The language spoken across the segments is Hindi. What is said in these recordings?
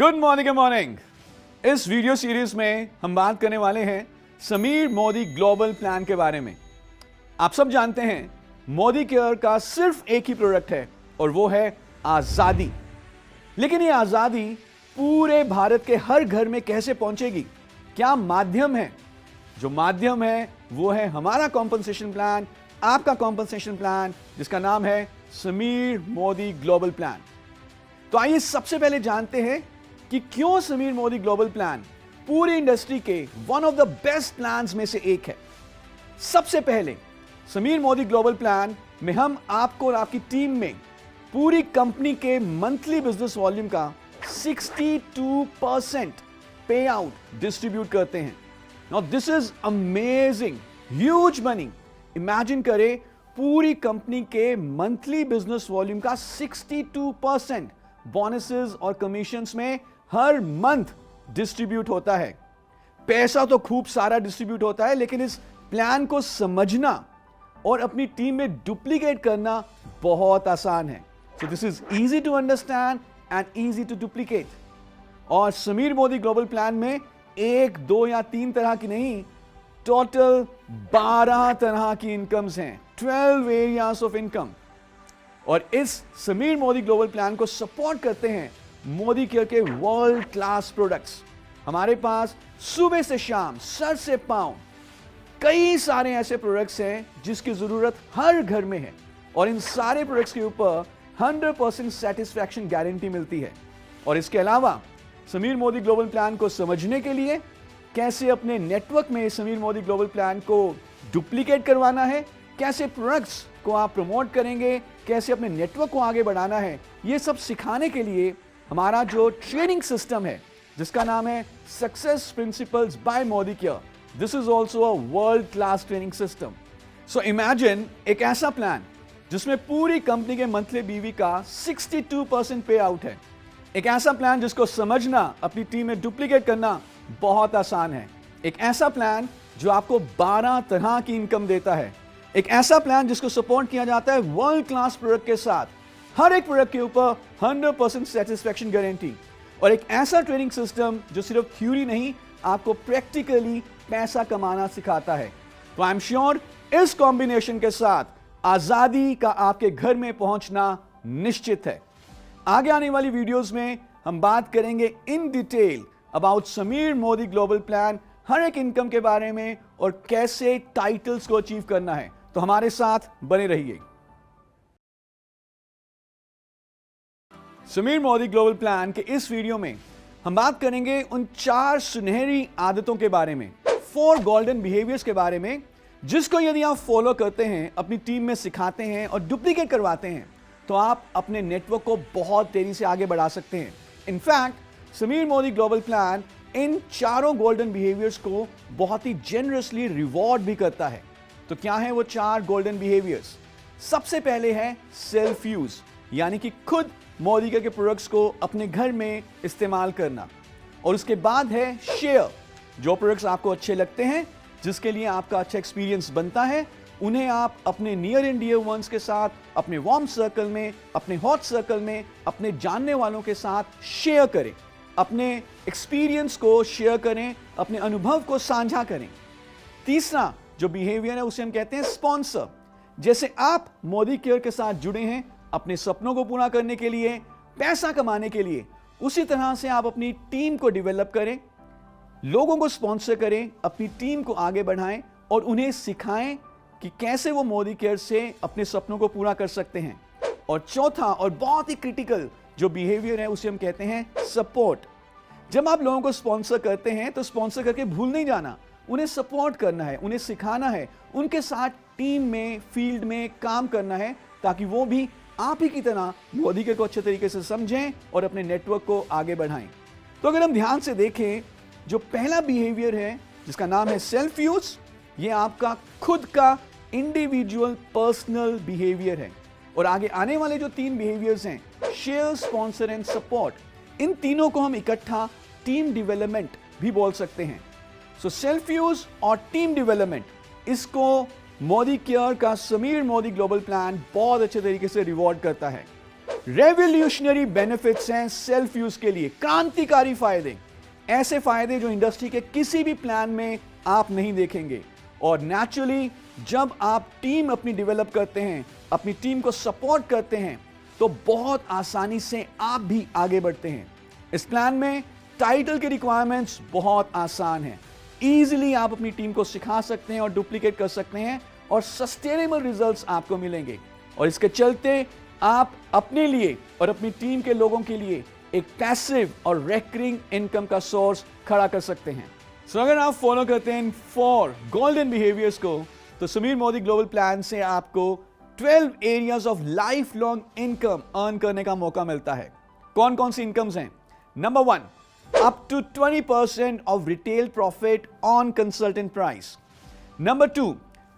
Good morning morning. इस वीडियो सीरीज में हम बात करने वाले हैं समीर मोदी ग्लोबल प्लान के बारे में। आप सब जानते हैं मोदी केयर का सिर्फ एक ही प्रोडक्ट है और वो है आजादी। लेकिन ये आजादी पूरे भारत के हर घर में कैसे पहुंचेगी? क्या माध्यम है? जो माध्यम है वो है हमारा कॉम्पनसेशन प्लान, आपका कॉम्पनसेशन प्लान, जिसका नाम है समीर मोदी ग्लोबल प्लान। तो आइए सबसे पहले जानते हैं कि क्यों समीर मोदी ग्लोबल प्लान पूरी इंडस्ट्री के one of the best plans में से एक है। सबसे पहले समीर मोदी ग्लोबल प्लान में हम आपको और आपकी टीम में पूरी कंपनी के मंथली बिजनेस वॉल्यूम का 62% पे आउट डिस्ट्रीब्यूट करते हैं। Now this is amazing, huge money. Imagine करें पूरी कंपनी के मंथली बिजनेस वॉल्यूम का 62% बोनसेस और कमीशंस में हर मंथ डिस्ट्रीब्यूट होता है। पैसा तो खूब सारा डिस्ट्रीब्यूट होता है, लेकिन इस प्लान को समझना और अपनी टीम में डुप्लीकेट करना बहुत आसान है। So this is easy to understand and easy to duplicate. और समीर मोदी ग्लोबल प्लान में एक, दो या तीन तरह की नहीं, टोटल 12 तरह की इनकम्स हैं, 12 एरियाज ऑफ इनकम। और इस समीर मोदी ग्लोबल प्लान को सपोर्ट करते हैं मोदी केयर के वर्ल्ड क्लास प्रोडक्ट्स। हमारे पास सुबह से शाम, सर से पांव कई सारे ऐसे प्रोडक्ट्स हैं जिसकी जरूरत हर घर में है, और इन सारे प्रोडक्ट्स के ऊपर 100% सेटिस्फैक्शन गारंटी मिलती है। और इसके अलावा समीर मोदी ग्लोबल प्लान को समझने के लिए कैसे अपने नेटवर्क में समीर मोदी ग्लोबल प्लान को डुप्लीकेट करवाना है, कैसे प्रोडक्ट्स को आप प्रमोट करेंगे, कैसे अपने नेटवर्क को आगे बढ़ाना है, ये सब सिखाने के लिए हमारा जो ट्रेनिंग सिस्टम है जिसका नाम है success principles by Modicare, this is also a world class training system. So imagine एक ऐसा प्लान जिसमें पूरी कंपनी के मंथली बीवी का 62% पे आउट है। एक ऐसा प्लान जिसको समझना, अपनी टीम में डुप्लीकेट करना बहुत आसान है। एक ऐसा प्लान जो आपको 12 तरह की इनकम देता है। एक ऐसा प्लान जिसको सपोर्ट किया जाता है वर्ल्ड क्लास प्रोडक्ट के साथ, हर एक प्रोडक्ट के ऊपर 100% सेटिस्फैक्शन गारंटी। और एक ऐसा ट्रेनिंग सिस्टम जो सिर्फ थ्योरी नहीं, आपको प्रैक्टिकली पैसा कमाना सिखाता है। तो आई एम श्योर इस कॉम्बिनेशन के साथ आजादी का आपके घर में पहुंचना निश्चित है। आगे आने वाली वीडियोस में हम बात करेंगे in detail about Sameer Modi global plan, हर एक इनकम के बारे में और कैसे टाइटल्स को अचीव करना है। तो हमारे साथ बने रहिए। समीर मोदी ग्लोबल प्लान के इस वीडियो में हम बात करेंगे उन 4 सुनहरी आदतों के बारे में, 4 गोल्डन बिहेवियर्स के बारे में, जिसको यदि आप फॉलो करते हैं, अपनी टीम में सिखाते हैं और डुप्लीकेट करवाते हैं, तो आप अपने नेटवर्क को बहुत तेजी से आगे बढ़ा सकते हैं। In fact Sameer Modi global plan in 4 golden behaviours को बहुत ही जेनरसली रिवॉर्ड भी करता है। तो क्या है वो 4 गोल्डन बिहेवियर्स? सबसे पहले है सेल्फ यूज, यानी कि खुद मोदी के प्रोडक्ट्स को अपने घर में इस्तेमाल करना। और उसके बाद है शेयर, जो प्रोडक्ट्स आपको अच्छे लगते हैं, जिसके लिए आपका अच्छा एक्सपीरियंस बनता है, उन्हें आप अपने नियर एंड डियर वंस के साथ, अपने वार्म सर्कल में, अपने हॉट सर्कल में, अपने जानने वालों के साथ शेयर करें, अपने एक्सपीरियंस को शेयर करें, अपने अनुभव को साझा करें। तीसरा जो बिहेवियर है उसे हम कहते हैं स्पॉन्सर। जैसे आप मोदी केयर के साथ जुड़े हैं अपने सपनों को पूरा करने के लिए, पैसा कमाने के लिए, उसी तरह से आप अपनी टीम को डेवलप करें, लोगों को स्पॉन्सर करें, अपनी टीम को आगे बढ़ाएं और उन्हें सिखाएं कि कैसे वो मोदी केयर से अपने सपनों को पूरा कर सकते हैं। और चौथा और बहुत ही क्रिटिकल जो बिहेवियर है उसे हम कहते हैं सपोर्ट। जब आप लोगों को स्पॉन्सर करते हैं तो स्पॉन्सर करके भूल नहीं जाना, उन्हें सपोर्ट करना है, उन्हें सिखाना है, उनके साथ टीम में, फील्ड में काम करना है, ताकि वो भी आप ही की तरह मोदी केयर को अच्छे तरीके से समझें और अपने नेटवर्क को आगे बढ़ाएं। तो अगर हम ध्यान से देखें, जो पहला बिहेवियर है जिसका नाम है सेल्फ यूज, ये आपका खुद का इंडिविजुअल पर्सनल बिहेवियर है। और आगे आने वाले जो 3 बिहेवियर्स हैं, शेयर, स्पॉन्सर एंड सपोर्ट, इन तीनों को हम इकट्ठा टीम डेवलपमेंट भी बोल सकते हैं। सो सेल्फ यूज और टीम डेवलपमेंट, इसको मोदी केयर का समीर मोदी ग्लोबल प्लान बहुत अच्छे तरीके से रिवॉर्ड करता है। रेवोल्यूशनरी बेनिफिट्स हैं सेल्फ यूज के लिए, क्रांतिकारी फायदे, ऐसे फायदे जो इंडस्ट्री के किसी भी प्लान में आप नहीं देखेंगे। और नेचुरली जब आप टीम अपनी डेवलप करते हैं, अपनी टीम को सपोर्ट करते हैं, तो बहुत आसानी से आप भी आगे बढ़ते हैं। इस प्लान में टाइटल के रिक्वायरमेंट्स बहुत आसान हैं। इजीली आप अपनी टीम को सिखा सकते हैं और डुप्लीकेट कर सकते हैं और सस्टेनेबल रिजल्ट्स आपको मिलेंगे। और इसके चलते आप अपने लिए और अपनी टीम के लोगों के लिए एक पैसिव और रेकरिंग इनकम का सोर्स खड़ा कर सकते हैं। सो अगर आप फॉलो करते हैं 4 गोल्डन बिहेवियर्स को, तो समीर मोदी ग्लोबल प्लान से आपको 12 areas of life long income earn करने का मौका मिलता है। कौन कौन सी इनकम्स हैं? Number 1, up to 20% of retail profit on consultant price. Number 2,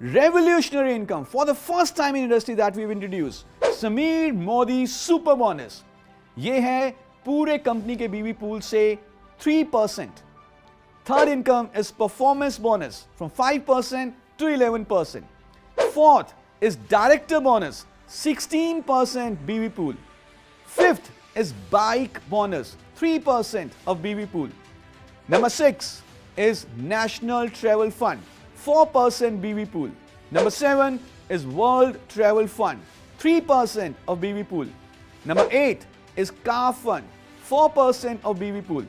revolutionary income for the first time in industry that we've introduced, Sameer Modi Super Bonus. ये है पूरे कंपनी के बीवी पूल से 3%. Third income is performance bonus from 5% to 11%. Fourth is director bonus, 16% BV pool. Fifth is bike bonus, 3% of BV pool. Number 6 is National Travel Fund, 4% BV pool. Number 7 is World Travel Fund, 3% of BV pool. Number 8 is Car Fund, 4% of BV pool.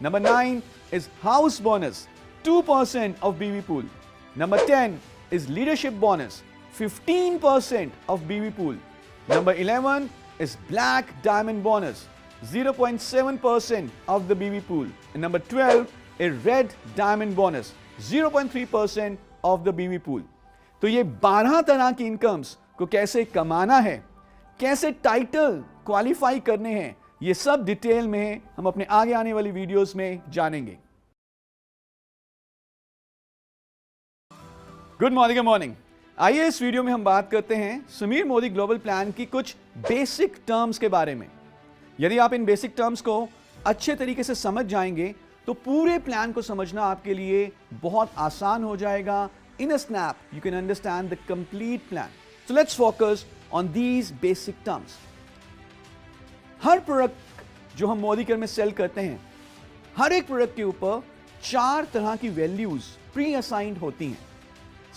Number 9 is House Bonus, 2% of BV pool. Number 10 is Leadership Bonus, 15% of BV pool. Number 11 is Black Diamond Bonus, 0.7% of the BV pool. And number 12 is Red Diamond Bonus, 0.3% of the BV pool. तो ये 12 तरह की इनकम्स को कैसे कमाना है, कैसे टाइटल क्वालिफाई करने हैं, ये सब डिटेल में हम अपने आगे आने वाली वीडियोस में जानेंगे। Good morning. आइए इस वीडियो में हम बात करते हैं समीर मोदी ग्लोबल प्लान की कुछ बेसिक टर्म्स के बारे में। यदि आप इन बेसिक टर्म्स को अच्छे तरीके से समझ जाएंगे तो पूरे प्लान को समझना आपके लिए बहुत आसान हो जाएगा। In a snap you can understand the complete plan. So let's focus on these basic terms. हर प्रोडक्ट जो हम मोदी केयर में सेल करते हैं, हर एक प्रोडक्ट के ऊपर 4 तरह की वैल्यूज प्री असाइंड होती हैं।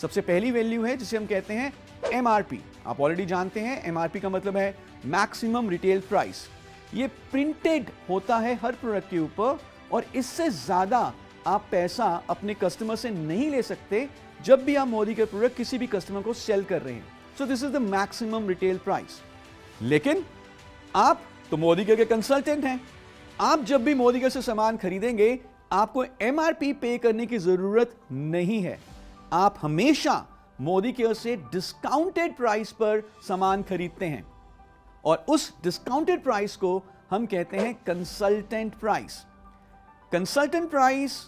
सबसे पहली वैल्यू है जिसे हम कहते हैं MRP। आप ऑलरेडी जानते हैं MRP का मतलब है मैक्सिमम रिटेल प्राइस। ये प्रिंटेड होता है हर प्रोडक्ट के ऊपर और इससे ज्यादा आप पैसा अपने कस्टमर से नहीं ले सकते जब भी आप मोदी के प्रोडक्ट किसी भी कस्टमर को सेल कर रहे हैं। सो this is the maximum retail price. लेकिन आप तो मोदी केयर के कंसल्टेंट हैं, आप जब भी मोदी केयर से सामान खरीदेंगे आपको MRP पे करने की जरूरत नहीं है। आप हमेशा मोदी केयर से डिस्काउंटेड प्राइस पर सामान खरीदते हैं और उस डिस्काउंटेड प्राइस को हम कहते हैं कंसल्टेंट प्राइस। कंसल्टेंट प्राइस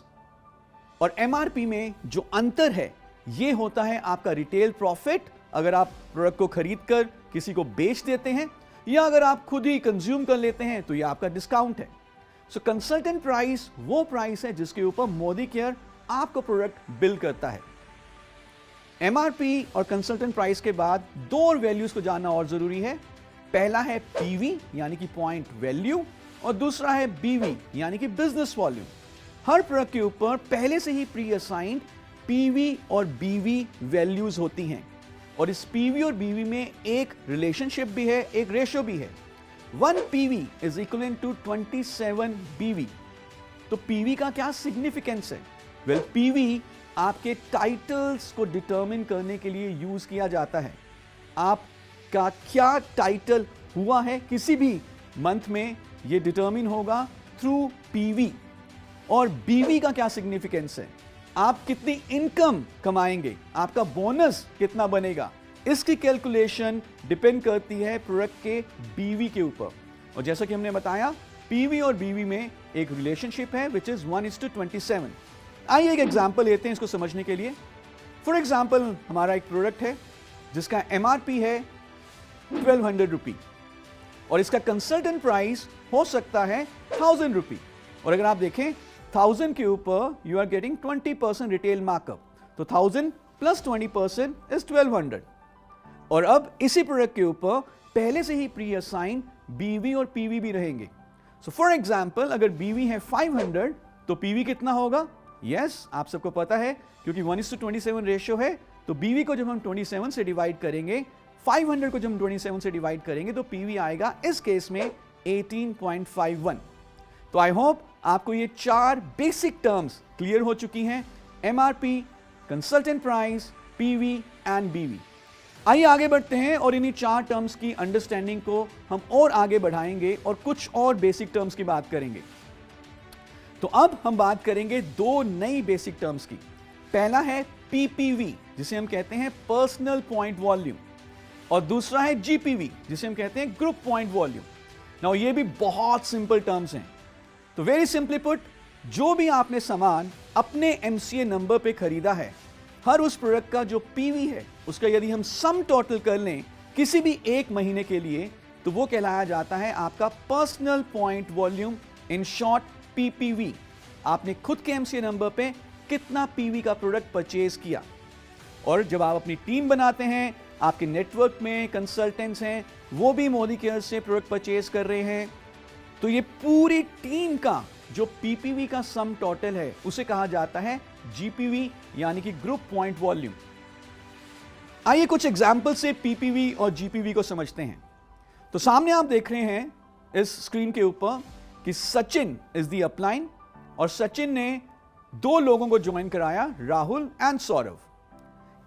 और MRP में जो अंतर है ये होता है आपका रिटेल प्रॉफिट, अगर आप प्रोडक्ट को खरीदकर किसी को बेच देते हैं या अगर आप खुद ही कंज्यूम कर लेते हैं तो ये आपका डिस्काउंट है। सो कंसल्टेंट प्राइस वो प्राइस है जिसके ऊपर मोदी केयर आपको प्रोडक्ट बिल करता है। MRP और कंसल्टेंट प्राइस के बाद 2 और वैल्यूज को जानना और जरूरी है। पहला है PV यानी कि पॉइंट वैल्यू और दूसरा है BV यानी कि बिजनेस वॉल्यूम। हर प्रोडक्ट के ऊपर पहले से ही प्री असाइंड PV और BV वैल्यूज होती हैं और इस PV और BV में एक रिलेशनशिप भी है, एक रेशियो भी है। 1 PV is equivalent to 27 BV। तो PV का क्या सिग्निफिकेंस है? वेल, PV आपके टाइटल्स को डिटरमिन करने के लिए यूज किया जाता है। आपका क्या टाइटल हुआ है किसी भी मंथ में ये डिटरमिन होगा थ्रू PV। और BV का क्या सिग्निफिकेंस है? आप कितनी इनकम कमाएंगे, आपका बोनस कितना बनेगा, इसकी कैलकुलेशन डिपेंड करती है प्रोडक्ट के BV के ऊपर। और जैसा कि हमने बताया PV और BV में एक रिलेशनशिप है विच इज 1:27। आइए एक एग्जाम्पल लेते हैं इसको समझने के लिए। फॉर एग्जाम्पल हमारा एक प्रोडक्ट है जिसका MRP है 1200 रुपी और इसका कंसल्टेंट प्राइस हो सकता है 1000 रुपी। और अगर आप देखें 1000 के ऊपर you are getting 20% retail markup, तो 1000 + 20% इज 1200। और अब इसी प्रोडक्ट के ऊपर पहले से ही प्री असाइन बीवी और पीवी भी रहेंगे। सो फॉर एग्जाम्पल अगर बीवी है 500 तो पीवी कितना होगा? यस, आप सबको पता है क्योंकि 1:27 रेशियो है, तो बीवी को जब हम 27 से डिवाइड करेंगे, 500 को जब हम 27 से डिवाइड करेंगे तो पीवी आएगा इस केस में 18.51। तो आई होप आपको ये 4 बेसिक टर्म्स क्लियर हो चुकी हैं, MRP, consultant price, PV and बीवी। आइए आगे बढ़ते हैं और इन्हीं 4 टर्म्स की अंडरस्टैंडिंग को हम और आगे बढ़ाएंगे और कुछ और बेसिक टर्म्स की बात करेंगे। तो अब हम बात करेंगे 2 नई बेसिक टर्म्स की। पहला है पीपीवी जिसे हम कहते हैं पर्सनल पॉइंट वॉल्यूम, और दूसरा है जीपीवी जिसे हम कहते हैं ग्रुप पॉइंट वॉल्यूम। नाउ ये भी बहुत सिंपल टर्म्स हैं। तो वेरी सिंपली पुट, जो भी आपने सामान अपने एमसीए नंबर पे खरीदा है, हर उस प्रोडक्ट का जो पीवी है उसका यदि हम सम टोटल कर लें किसी भी एक महीने के लिए, तो वो कहलाया जाता है आपका personal point volume, in short PPV. आपने खुद के एमसीए नंबर पे कितना पीवी का प्रोडक्ट परचेज किया। और जब आप अपनी टीम बनाते हैं, आपके नेटवर्क में कंसल्टेंट्स हैं, वो भी मोदी केयर से प्रोडक्ट परचेज कर रहे हैं, तो ये पूरी टीम का जो पीपीवी का सम टोटल है उसे कहा जाता है जीपीवी, यानी कि ग्रुप पॉइंट वॉल्यूम। आइए कुछ एग्जांपल से पीपीवी और जीपीवी को समझते हैं। तो सामने आप देख रहे हैं इस स्क्रीन के ऊपर कि सचिन इज दी अपलाइन, और सचिन ने 2 लोगों को ज्वाइन कराया, राहुल एंड सौरभ।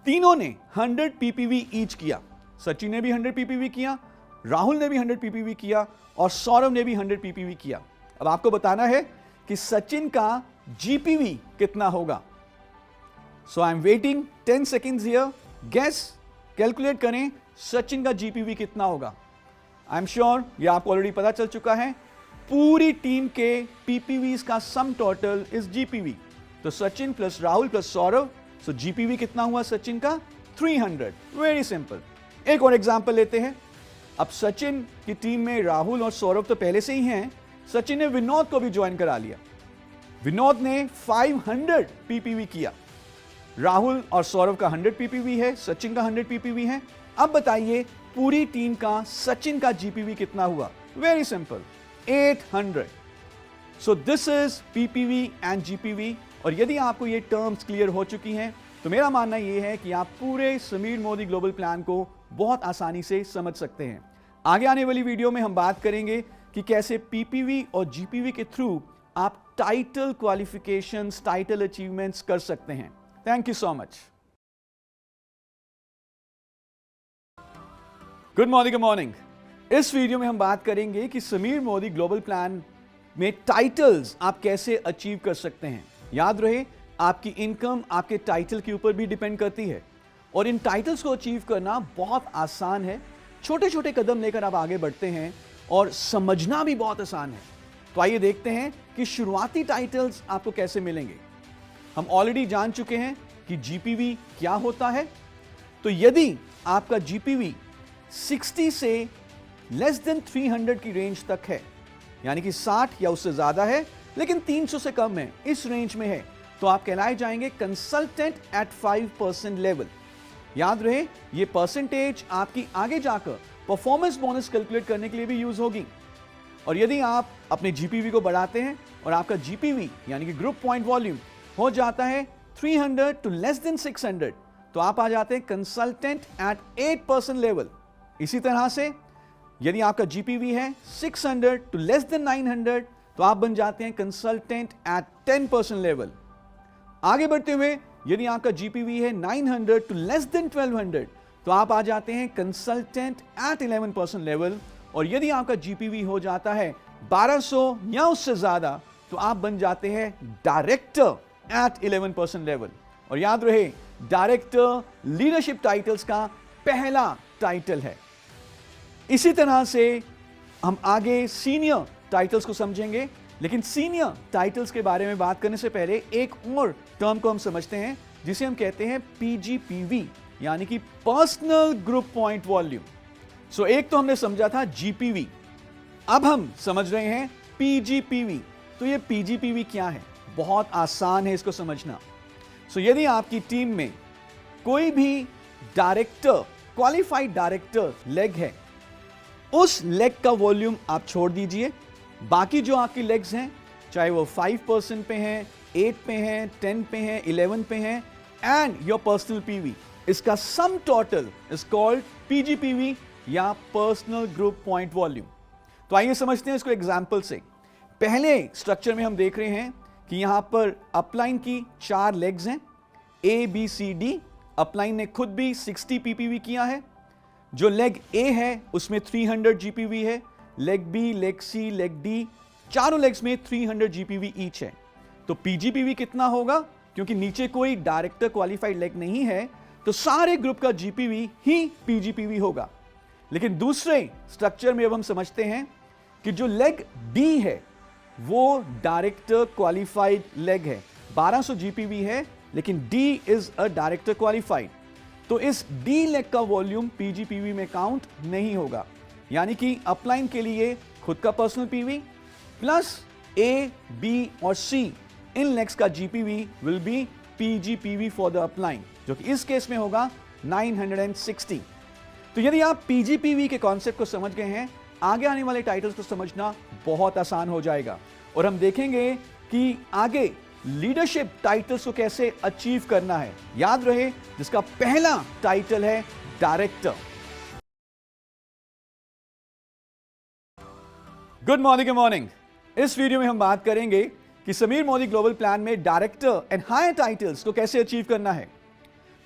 तीनों ने 100 पीपीवी ईच किया। सचिन ने भी 100 पीपीवी किया, राहुल ने भी 100 पीपीवी किया और सौरभ ने भी 100 पीपीवी किया। अब आपको बताना है कि सचिन का जीपीवी कितना होगा। So I am waiting 10 seconds here. Guess, calculate करें सचिन का जीपीवी कितना होगा। आई एम श्योर ये आपको ऑलरेडी पता चल चुका है। पूरी टीम के पीपीवीज का सम टोटल इज जीपीवी। तो Sachin plus Rahul plus Saurabh, so GPV कितना हुआ सचिन का? 300। Very simple. एक और एग्जांपल लेते हैं। अब सचिन की टीम में राहुल और सौरभ तो पहले से ही हैं, सचिन ने विनोद को भी ज्वाइन करा लिया। विनोद ने 500 पीपीवी किया। राहुल और सौरभ का 100 पीपीवी है, सचिन का 100 पीपीवी है। अब बताइए पूरी टीम का सचिन का जीपीवी कितना हुआ? Very simple, 800। So this is PPV and GPV. और यदि आपको ये टर्म्स क्लियर हो चुकी हैं तो मेरा मानना ये है कि आप पूरे समीर मोदी ग्लोबल प्लान को बहुत आसानी से समझ सकते हैं। आगे आने वाली वीडियो में हम बात करेंगे कि कैसे पीपीवी और जीपीवी के थ्रू आप टाइटल क्वालिफिकेशंस, टाइटल अचीवमेंट्स कर सकते हैं। Thank you so much. Good morning, good morning. इस वीडियो में हम बात करेंगे कि समीर मोदी ग्लोबल प्लान में टाइटल्स आप कैसे अचीव कर सकते हैं। याद रहे, आपकी इनकम आपके टाइटल के ऊपर भी डिपेंड करती है, और इन टाइटल्स को अचीव करना बहुत आसान है। छोटे छोटे कदम लेकर आप आगे बढ़ते हैं और समझना भी बहुत आसान है। तो आइए देखते हैं कि शुरुआती टाइटल्स आपको कैसे मिलेंगे। हम ऑलरेडी जान चुके हैं कि जीपीवी क्या होता है। तो यदि आपका जीपीवी 60 से लेस देन 300 की रेंज तक है, यानी कि 60 या उससे ज्यादा है लेकिन 300 से कम है, इस रेंज में है, तो आप कहलाए जाएंगे कंसल्टेंट एट 5% लेवल। याद रहे, ये परसेंटेज आपकी आगे जाकर परफॉर्मेंस बोनस कैलकुलेट करने के लिए भी यूज होगी। और यदि आप अपने जीपीवी को बढ़ाते हैं और आपका जीपीवी यानी कि ग्रुप पॉइंट वॉल्यूम हो जाता है 300 टू लेस देन 600, तो आप आ जाते हैं कंसल्टेंट एट 8% लेवल। इसी तरह से यदि आपका जीपीवी है 600 टू लेस देन 900, तो आप बन जाते हैं कंसल्टेंट एट 10% लेवल। आगे बढ़ते हुए यदि आपका जीपीवी है 900 टू लेस देन 1200, तो आप आ जाते हैं कंसल्टेंट एट 11% लेवल। और यदि आपका जीपीवी हो जाता है 1200 या उससे ज्यादा, तो आप बन जाते हैं डायरेक्टर एट 11% लेवल। और याद रहे, डायरेक्टर लीडरशिप टाइटल्स का पहला टाइटल है। इसी तरह से हम आगे सीनियर टाइटल्स को समझेंगे, लेकिन सीनियर टाइटल्स के बारे में बात करने से पहले एक और टर्म को हम समझते हैं जिसे हम कहते हैं पीजीपीवी, यानी कि पर्सनल ग्रुप पॉइंट वॉल्यूम। सो एक तो हमने समझा था जीपीवी, अब हम समझ रहे हैं पीजीपीवी। तो ये पीजीपीवी क्या है? बहुत आसान है इसको समझना। सो यदि आपकी टीम में कोई भी डायरेक्टर, क्वालिफाइड डायरेक्टर लेग है, उस लेग का वॉल्यूम आप छोड़ दीजिए, बाकी जो आपकी लेग्स हैं चाहे वो 5% पे हैं, 8 पे हैं, 10 पे हैं, 11 पे हैं, एंड योर पर्सनल पीवी, इसका सम टोटल इज कॉल्ड पीजीपीवी या पर्सनल ग्रुप पॉइंट वॉल्यूम। तो आइए समझते हैं इसको एग्जाम्पल से। पहले स्ट्रक्चर में हम देख रहे हैं कि यहां पर अपलाइन की 4 लेग्स हैं, A B C D. Upline ने खुद भी 60 पीपीवी किया है। जो लेग ए है उसमें 300 जीपीवी है, लेग बी, लेग सी, लेग डी, चारों लेग्स में 300 जीपीवी ईच है। तो पीजीपीवी कितना होगा? क्योंकि नीचे कोई डायरेक्टर क्वालिफाइड लेग नहीं है तो सारे ग्रुप का जीपीवी ही पीजीपीवी होगा। लेकिन दूसरे स्ट्रक्चर में अब हम समझते हैं कि जो लेग डी है वो डायरेक्टर क्वालिफाइड लेग है, 1200 जीपीवी है, लेकिन D is a director qualified. तो इस डी लेग का वॉल्यूम पीजीपीवी में काउंट नहीं होगा। यानी कि अपलाइन के लिए खुद का personal PV plus A, B और सी, इन लेग्स का GPV will be PGPV for the upline, जो कि इस केस में होगा 960। तो यदि आप पीजीपीवी के कॉन्सेप्ट को समझ गए हैं, आगे आने वाले टाइटल्स को समझना बहुत आसान हो जाएगा और हम देखेंगे कि आगे लीडरशिप टाइटल्स को कैसे अचीव करना है। याद रहे, जिसका पहला टाइटल है director. Good morning, good morning. इस वीडियो में हम बात करेंगे कि समीर मोदी ग्लोबल प्लान में डायरेक्टर एंड हायर टाइटल्स को कैसे अचीव करना है।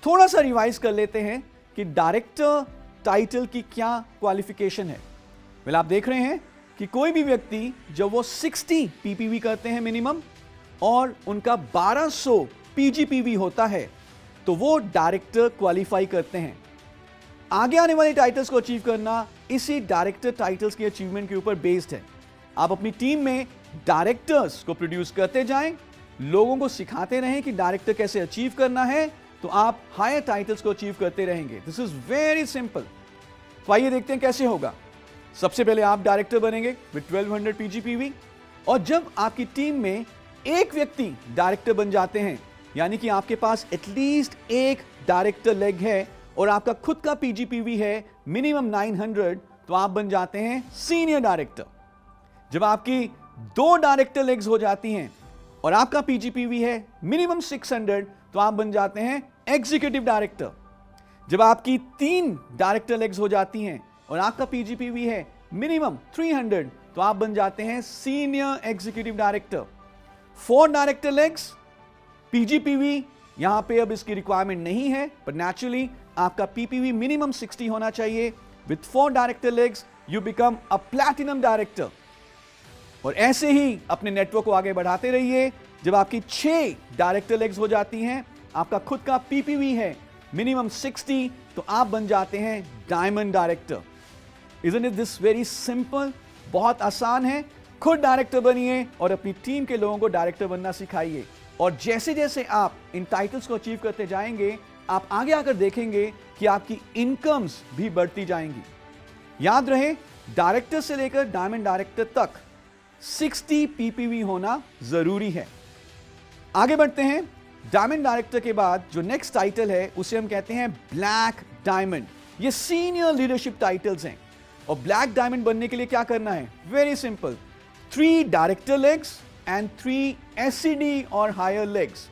थोड़ा सा रिवाइज कर लेते हैं कि डायरेक्टर टाइटल की क्या क्वालिफिकेशन है। आप देख रहे हैं कि कोई भी व्यक्ति जब वो 60 पीपीवी करते हैं मिनिमम और उनका 1200 पीजीपीवी होता है तो वो डायरेक्टर क्वालिफाई करते हैं। आगे आने वाले टाइटल्स को अचीव करना इसी डायरेक्टर टाइटल्स की अचीवमेंट के ऊपर बेस्ड है। आप अपनी टीम में डायरेक्टर्स को प्रोड्यूस करते जाएं, लोगों को सिखाते रहें कि डायरेक्टर कैसे अचीव करना है, तो आप हायर टाइटल्स को अचीव करते रहेंगे। This is very simple. तो आइए देखते हैं कैसे होगा। सबसे पहले आप डायरेक्टर बनेंगे विद 1200 पीजीपीवी, और जब आपकी टीम में एक व्यक्ति डायरेक्टर बन जाते हैं, यानी कि आपके पास एटलीस्ट एक डायरेक्टर लेग है और आपका खुद का पीजीपीवी है मिनिमम 900, तो आप बन जाते हैं सीनियर डायरेक्टर। जब आपकी 2 डायरेक्टर लेग्स हो जाती हैं और आपका पीजीपीवी है मिनिमम 600, तो आप बन जाते हैं एग्जीक्यूटिव डायरेक्टर। जब आपकी 3 डायरेक्टर लेग्स हो जाती हैं और आपका पीजीपीवी है मिनिमम 300, तो आप बन जाते हैं senior executive director. 4 director legs, PGPV यहां पे अब इसकी रिक्वायरमेंट नहीं है, पर नेचुरली आपका पीपीवी मिनिमम 60 होना चाहिए। With 4 director legs you become a platinum director. और ऐसे ही अपने नेटवर्क को आगे बढ़ाते रहिए। जब आपकी 6 डायरेक्टर लेग्स हो जाती हैं, आपका खुद का पीपीवी है मिनिमम 60, तो आप बन जाते हैं diamond director. Isn't it this very simple? बहुत आसान है। खुद डायरेक्टर बनिए और अपनी टीम के लोगों को डायरेक्टर बनना सिखाइए। और जैसे जैसे आप इन टाइटल्स को अचीव करते जाएंगे, आप आगे आकर देखेंगे कि आपकी इनकम्स भी बढ़ती जाएंगी। याद रहे, डायरेक्टर से लेकर डायमंड डायरेक्टर तक 60 पीपीवी होना जरूरी है। आगे बढ़ते हैं। डायमंड डायरेक्टर के बाद जो नेक्स्ट टाइटल है उसे हम कहते हैं ब्लैक डायमंड। ये सीनियर लीडरशिप टाइटल्स हैं। और ब्लैक डायमंड बनने के लिए क्या करना है? Very simple, 3 director legs and 3 SCD और हायर लेग्स।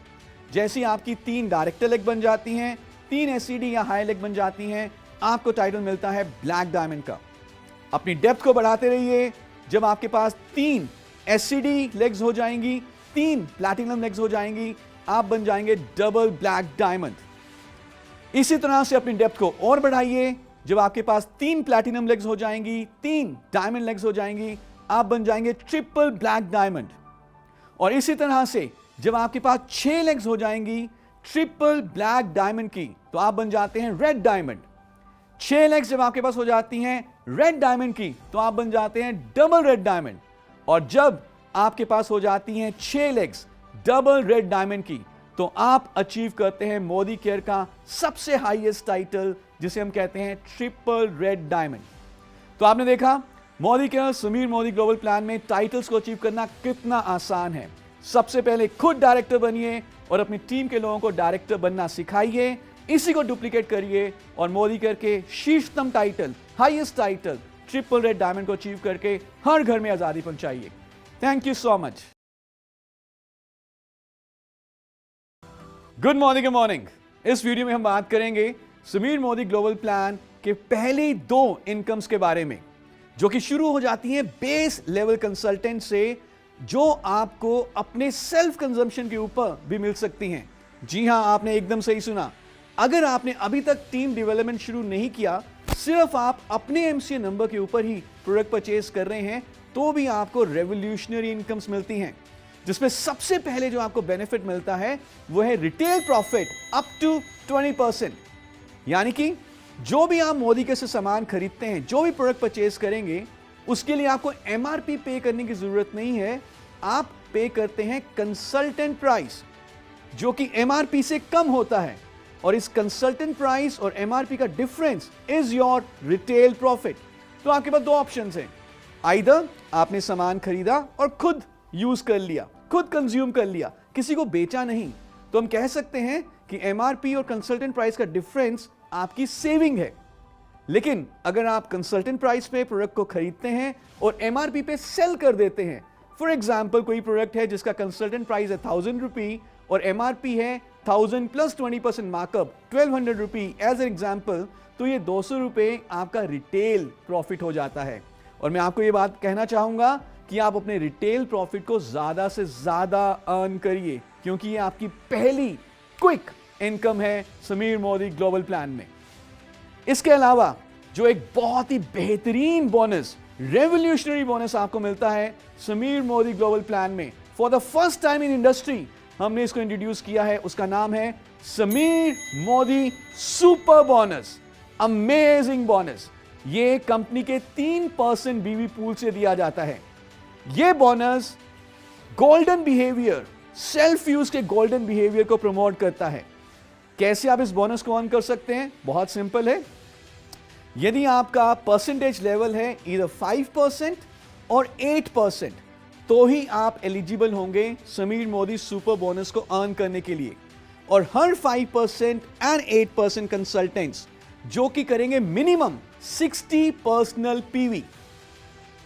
जैसी आपकी 3 डायरेक्टर लेग बन जाती हैं, 3 एससीडी या हायर लेग बन जाती हैं, आपको टाइटल मिलता है ब्लैक डायमंड का। अपनी डेप्थ को बढ़ाते रहिए। जब आपके पास 3 एससीडी लेग्स हो जाएंगी, 3 प्लैटिनम लेग्स हो जाएंगी, आप बन जाएंगे डबल ब्लैक डायमंड। इसी तरह से अपनी डेप्थ को और बढ़ाइए। जब आपके पास 3 प्लैटिनम लेग्स हो जाएंगी, 3 डायमंड लेग्स हो जाएंगी, आप बन जाएंगे ट्रिपल ब्लैक डायमंड। और इसी तरह से जब आपके पास 6 लेग्स हो जाएंगी ट्रिपल ब्लैक डायमंड की, तो आप बन जाते हैं रेड डायमंड। 6 लेग्स जब आपके पास हो जाती हैं रेड डायमंड की, तो आप बन जाते हैं डबल रेड डायमंड। और जब आपके पास हो जाती हैं 6 लेग्स डबल रेड डायमंड की, तो आप अचीव करते हैं मोदी केयर का सबसे हाईएस्ट टाइटल, जिसे हम कहते हैं ट्रिपल रेड डायमंड। तो आपने देखा Modi care Sameer Modi global plan में टाइटल्स को अचीव करना कितना आसान है। सबसे पहले खुद डायरेक्टर बनिए और अपनी टीम के लोगों को डायरेक्टर बनना सिखाइए। इसी को डुप्लीकेट करिए और मोदी केयर के शीर्षतम title, highest title triple red diamond को अचीव करके हर घर में आजादी पहुंचाइए। Thank you so much. Good morning, good morning. इस वीडियो में हम बात करेंगे समीर मोदी ग्लोबल प्लान के पहले 2 इनकम्स के बारे में, जो कि शुरू हो जाती हैं बेस लेवल कंसल्टेंट से, जो आपको अपने सेल्फ कंजम्पशन के ऊपर भी मिल सकती हैं। जी हां, आपने एकदम सही सुना। अगर आपने अभी तक टीम डेवलपमेंट शुरू नहीं किया, सिर्फ आप अपने एमसीए नंबर के ऊपर ही प्रोडक्ट परचेज कर रहे हैं, तो भी आपको रेवोल्यूशनरी इनकम्स मिलती हैं, जिसमें सबसे पहले जो आपको बेनिफिट मिलता है वो है रिटेल प्रॉफिट अप टू 20%। यानी कि जो भी आप मोदी के से सामान खरीदते हैं, जो भी प्रोडक्ट परचेज करेंगे, उसके लिए आपको एमआरपी पे करने की जरूरत नहीं है। आप पे करते हैं कंसल्टेंट प्राइस, जो कि एमआरपी से कम होता है, और इस कंसल्टेंट प्राइस और एमआरपी का difference is your retail profit. तो आपके पास 2 ऑप्शंस हैं। आइदर आपने सामान खरीदा और खुद यूज कर लिया, खुद कंज्यूम कर लिया, किसी को बेचा नहीं, तो हम कह सकते हैं कि एमआरपी और कंसल्टेंट प्राइस का डिफरेंस आपकी सेविंग है। लेकिन अगर आप कंसल्टेंट प्राइस पे प्रोडक्ट को खरीदते हैं और एमआरपी पे सेल कर देते हैं, फॉर एग्जांपल कोई प्रोडक्ट है जिसका कंसल्टेंट प्राइस है 1000 रुपी और एमआरपी है 1000 plus 20% markup 1200 rupee as an example, तो ये 200 रुपए आपका रिटेल प्रॉफिट हो जाता है। और मैं आपको ये बात कहना चाहूंगा कि आप अपने रिटेल प्रॉफिट को ज्यादा से ज्यादा अर्न करिए, क्योंकि ये आपकी पहली क्विक इनकम है समीर मोदी ग्लोबल प्लान में। इसके अलावा जो एक बहुत ही बेहतरीन बोनस, रेवोल्यूशनरी बोनस आपको मिलता है समीर मोदी ग्लोबल प्लान में, for the first time in industry हमने इसको इंट्रोड्यूस किया है। उसका नाम है Sameer Modi super bonus, amazing bonus. ये कंपनी के 3% बीवी पूल से दिया जाता है। ये bonus golden behaviour, self use के गोल्डन बिहेवियर को प्रमोट करता है। कैसे आप इस बोनस को अर्न कर सकते हैं? बहुत सिंपल है। यदि आपका परसेंटेज लेवल है ईदर 5% और 8%, तो ही आप एलिजिबल होंगे समीर मोदी सुपर बोनस को अर्न करने के लिए। और हर 5% एंड 8% कंसल्टेंट्स जो कि करेंगे मिनिमम 60 पर्सनल पीवी,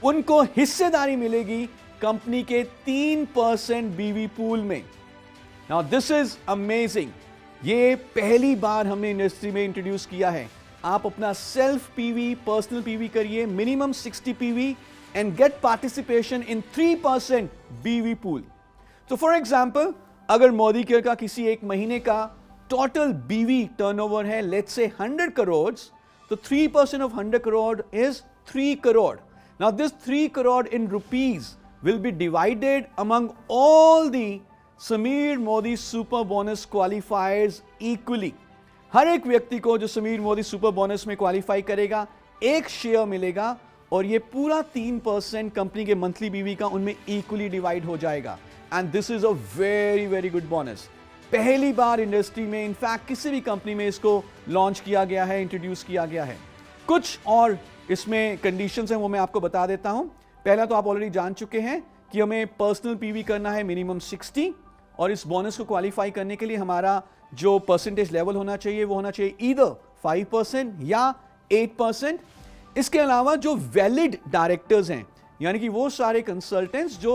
उनको हिस्सेदारी मिलेगी कंपनी के 3% बीवी पूल में। Now this is amazing. ये पहली बार हमने इंडस्ट्री में इंट्रोड्यूस किया है। आप अपना सेल्फ पीवी, पर्सनल पीवी करिए, minimum 60 PV and get participation in 3% BV pool. तो फॉर एग्जांपल, अगर मोदी केयर का किसी एक महीने का टोटल बीवी टर्नओवर है लेट्स से 100 करोड़, तो 3% of 100 crore is 3 crore. Now this 3 crore in rupees will be divided among all the Sameer Modi super bonus qualifiers equally. हर एक व्यक्ति को जो समीर मोदी सुपर बोनस में क्वालिफाई करेगा, एक शेयर मिलेगा, और ये पूरा 3% कंपनी के मंथली बीवी का उनमें इक्वली डिवाइड हो जाएगा। And this is a very very good bonus. पहली बार इंडस्ट्री में, इनफैक्ट किसी भी कंपनी में इसको लॉन्च किया गया है, इंट्रोड्यूस किया गया है। कुछ और इसमें कंडीशंस हैं, वो मैं आपको बता देता हूं। पहला तो आप ऑलरेडी जान चुके हैं कि हमें पर्सनल पीवी करना है मिनिमम 60, और इस बोनस को क्वालिफाई करने के लिए हमारा जो परसेंटेज लेवल होना चाहिए वो होना चाहिए ईदर 5% या 8%। इसके अलावा जो वैलिड डायरेक्टर्स हैं, यानी कि वो सारे कंसल्टेंट्स जो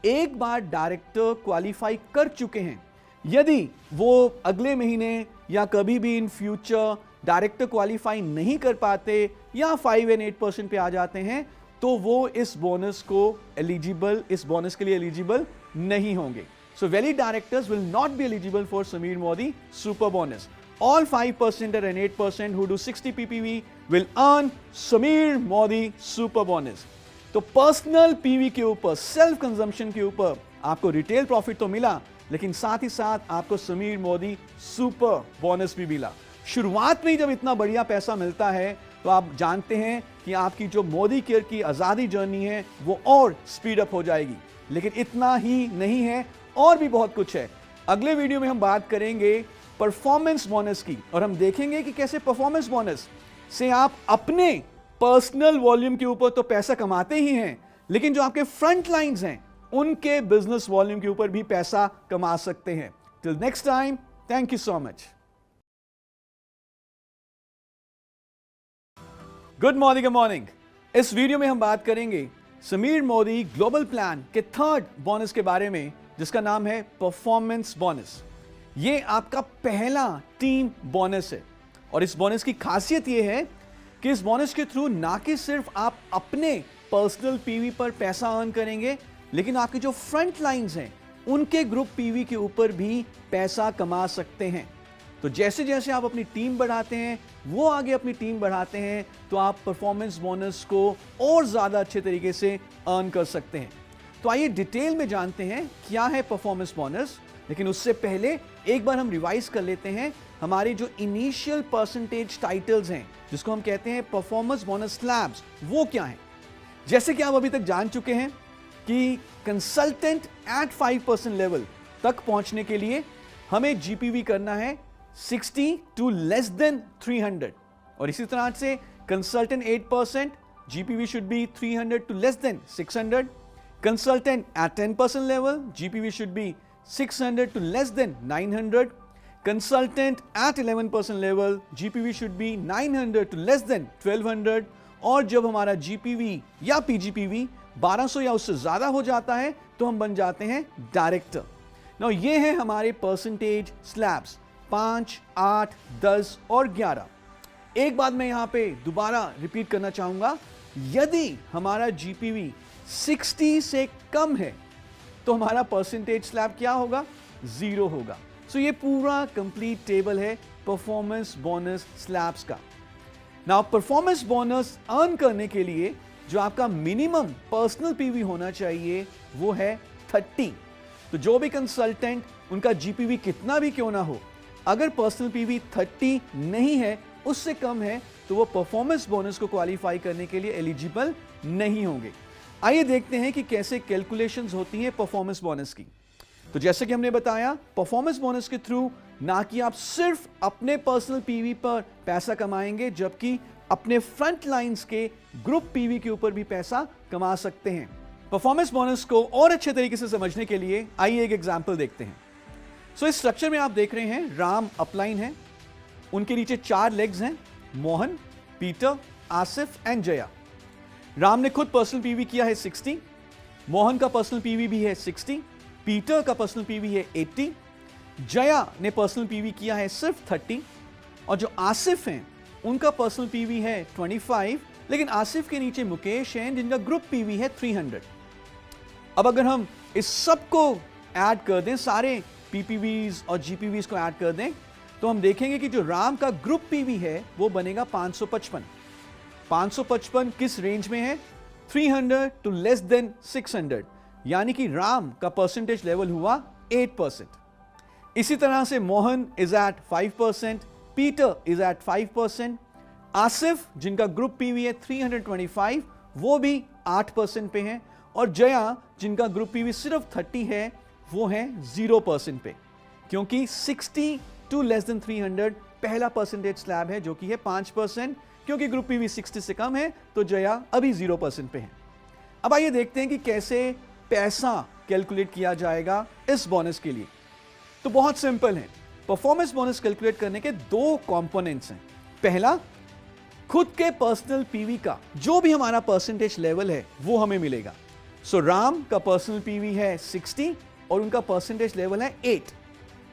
एक बार डायरेक्टर क्वालिफाई कर चुके हैं, यदि वो अगले महीने या कभी भी इन फ्यूचर डायरेक्टर क्वालिफाई नहीं कर पाते या 5 एंड 8% पे आ जाते हैं, तो वो इस बोनस के लिए एलिजिबल नहीं होंगे। So valid directors will not be eligible for Sameer Modi super bonus. All 5% and 8% who do 60 ppv will earn Sameer Modi super bonus. तो पर्सनल पीवी के ऊपर, सेल्फ कंजम्पशन के ऊपर आपको रिटेल प्रॉफिट तो मिला, लेकिन साथ ही साथ आपको समीर मोदी सुपर बोनस भी मिला। शुरुआत में ही जब इतना बढ़िया पैसा मिलता है, तो आप जानते हैं कि आपकी जो मोदी केयर की आजादी जर्नी है वो और स्पीड अप हो जाएगी। लेकिन इतना ही नहीं है, और भी बहुत कुछ है। अगले वीडियो में हम बात करेंगे परफॉर्मेंस बोनस की, और हम देखेंगे कि कैसे परफॉर्मेंस बोनस से आप अपने पर्सनल वॉल्यूम के ऊपर तो पैसा कमाते ही हैं, लेकिन जो आपके फ्रंट लाइंस हैं उनके बिजनेस वॉल्यूम के ऊपर भी पैसा कमा सकते हैं। Till next time, thank you so much. Good morning, good morning. इस वीडियो में हम बात करेंगे समीर मोदी ग्लोबल प्लान के थर्ड बोनस के बारे में, जिसका नाम है परफॉर्मेंस बोनस। ये आपका पहला टीम बोनस है और इस बोनस की खासियत ये है कि इस बोनस के थ्रू ना कि सिर्फ आप अपने पर्सनल पीवी पर पैसा अर्न करेंगे, लेकिन आपके जो फ्रंट लाइंस हैं उनके ग्रुप पीवी के ऊपर भी पैसा कमा सकते हैं। तो जैसे जैसे आप अपनी टीम बढ़ाते हैं, वो आगे अपनी टीम बढ़ाते हैं, तो आप परफॉर्मेंस बोनस को और ज़्यादा अच्छे तरीके से अर्न कर सकते हैं। तो आइए डिटेल में जानते हैं क्या है परफॉर्मेंस बोनस, लेकिन उससे पहले एक बार हम रिवाइज कर लेते हैं हमारे जो इनिशियल परसेंटेज टाइटल्स हैं, जिसको हम कहते हैं परफॉर्मेंस बोनस स्लैब्स, वो क्या है। जैसे कि आप अभी तक जान चुके हैं कि कंसल्टेंट एट 5% लेवल तक पहुंचने के लिए हमें जीपीवी करना है 60 टू लेस देन 300, और इसी तरह से consultant 8% GPV should be 300 to less than 600, consultant at 10% level GPV should be 600 to less than 900, consultant at 11% level GPV should be 900 to less than 1200, और जब हमारा GPV या PGPV 1200 या उससे ज़्यादा हो जाता है तो हम बन जाते हैं डायरेक्टर। नाउ ये है हमारे परसेंटेज स्लैब्स 5, 8, 10 और 11। एक बात मैं यहाँ पे दोबारा रिपीट करना चाहूँगा, यदि हमारा GPV 60 से कम है तो हमारा परसेंटेज स्लैब क्या होगा, 0 होगा। सो ये पूरा कंप्लीट टेबल है परफॉर्मेंस बोनस स्लैब्स का। नाउ परफॉर्मेंस बोनस अर्न करने के लिए जो आपका मिनिमम पर्सनल पीवी होना चाहिए वो है 30। तो जो भी कंसल्टेंट उनका जीपीवी कितना भी क्यों ना हो, अगर पर्सनल पीवी 30 नहीं है, उससे कम है, तो वो परफॉर्मेंस बोनस को क्वालिफाई करने के लिए एलिजिबल नहीं होंगे। आइए देखते हैं कि कैसे कैलकुलेशंस होती हैं परफॉर्मेंस बोनस की। तो जैसे कि हमने बताया, परफॉर्मेंस बोनस के थ्रू ना कि आप सिर्फ अपने पर्सनल पीवी पर पैसा कमाएंगे, जबकि अपने फ्रंट लाइंस के ग्रुप पीवी के ऊपर भी पैसा कमा सकते हैं। परफॉर्मेंस बोनस को और अच्छे तरीके से समझने के लिए आइए एक एग्जांपल देखते हैं। सो इस स्ट्रक्चर में आप देख रहे हैं राम अपलाइन है, उनके नीचे 4 लेग्स हैं, मोहन, पीटर, आसिफ एंड जया। राम ने खुद पर्सनल पीवी किया है 60, मोहन का पर्सनल पीवी भी है 60, पीटर का पर्सनल पीवी है 80, जया ने पर्सनल पीवी किया है सिर्फ 30, और जो आसिफ हैं उनका पर्सनल पीवी है 25, लेकिन आसिफ के नीचे मुकेश हैं जिनका ग्रुप पीवी है 300। अब अगर हम इस सब को ऐड कर दें, सारे पीपीवीज और जीपीवीज को ऐड कर दें, तो हम देखेंगे कि जो राम का ग्रुप पीवी है वो बनेगा 555। 555 किस रेंज में है, 300 टू लेस देन 600, यानी कि राम का परसेंटेज लेवल हुआ 8%। इसी तरह से Mohan is at 5%, Peter is at 5%, Asif जिनका ग्रुप पीवी है 325 वो भी 8% पे हैं, और जया जिनका ग्रुप पीवी सिर्फ 30 है वो है 0% पे, क्योंकि 60 टू लेस देन 300 पहला परसेंटेज स्लैब है जो कि है 5%, क्योंकि ग्रुप पीवी 60 से कम है तो जया अभी 0% पे है। अब आइए देखते हैं कि कैसे पैसा कैलकुलेट किया जाएगा इस बोनस के लिए। तो बहुत सिंपल है, परफॉर्मेंस बोनस कैलकुलेट करने के 2 कंपोनेंट्स हैं। पहला, खुद के पर्सनल पीवी का जो भी हमारा परसेंटेज लेवल है वो हमें मिलेगा। सो राम का पर्सनल पीवी है 60 और उनका परसेंटेज लेवल है 8।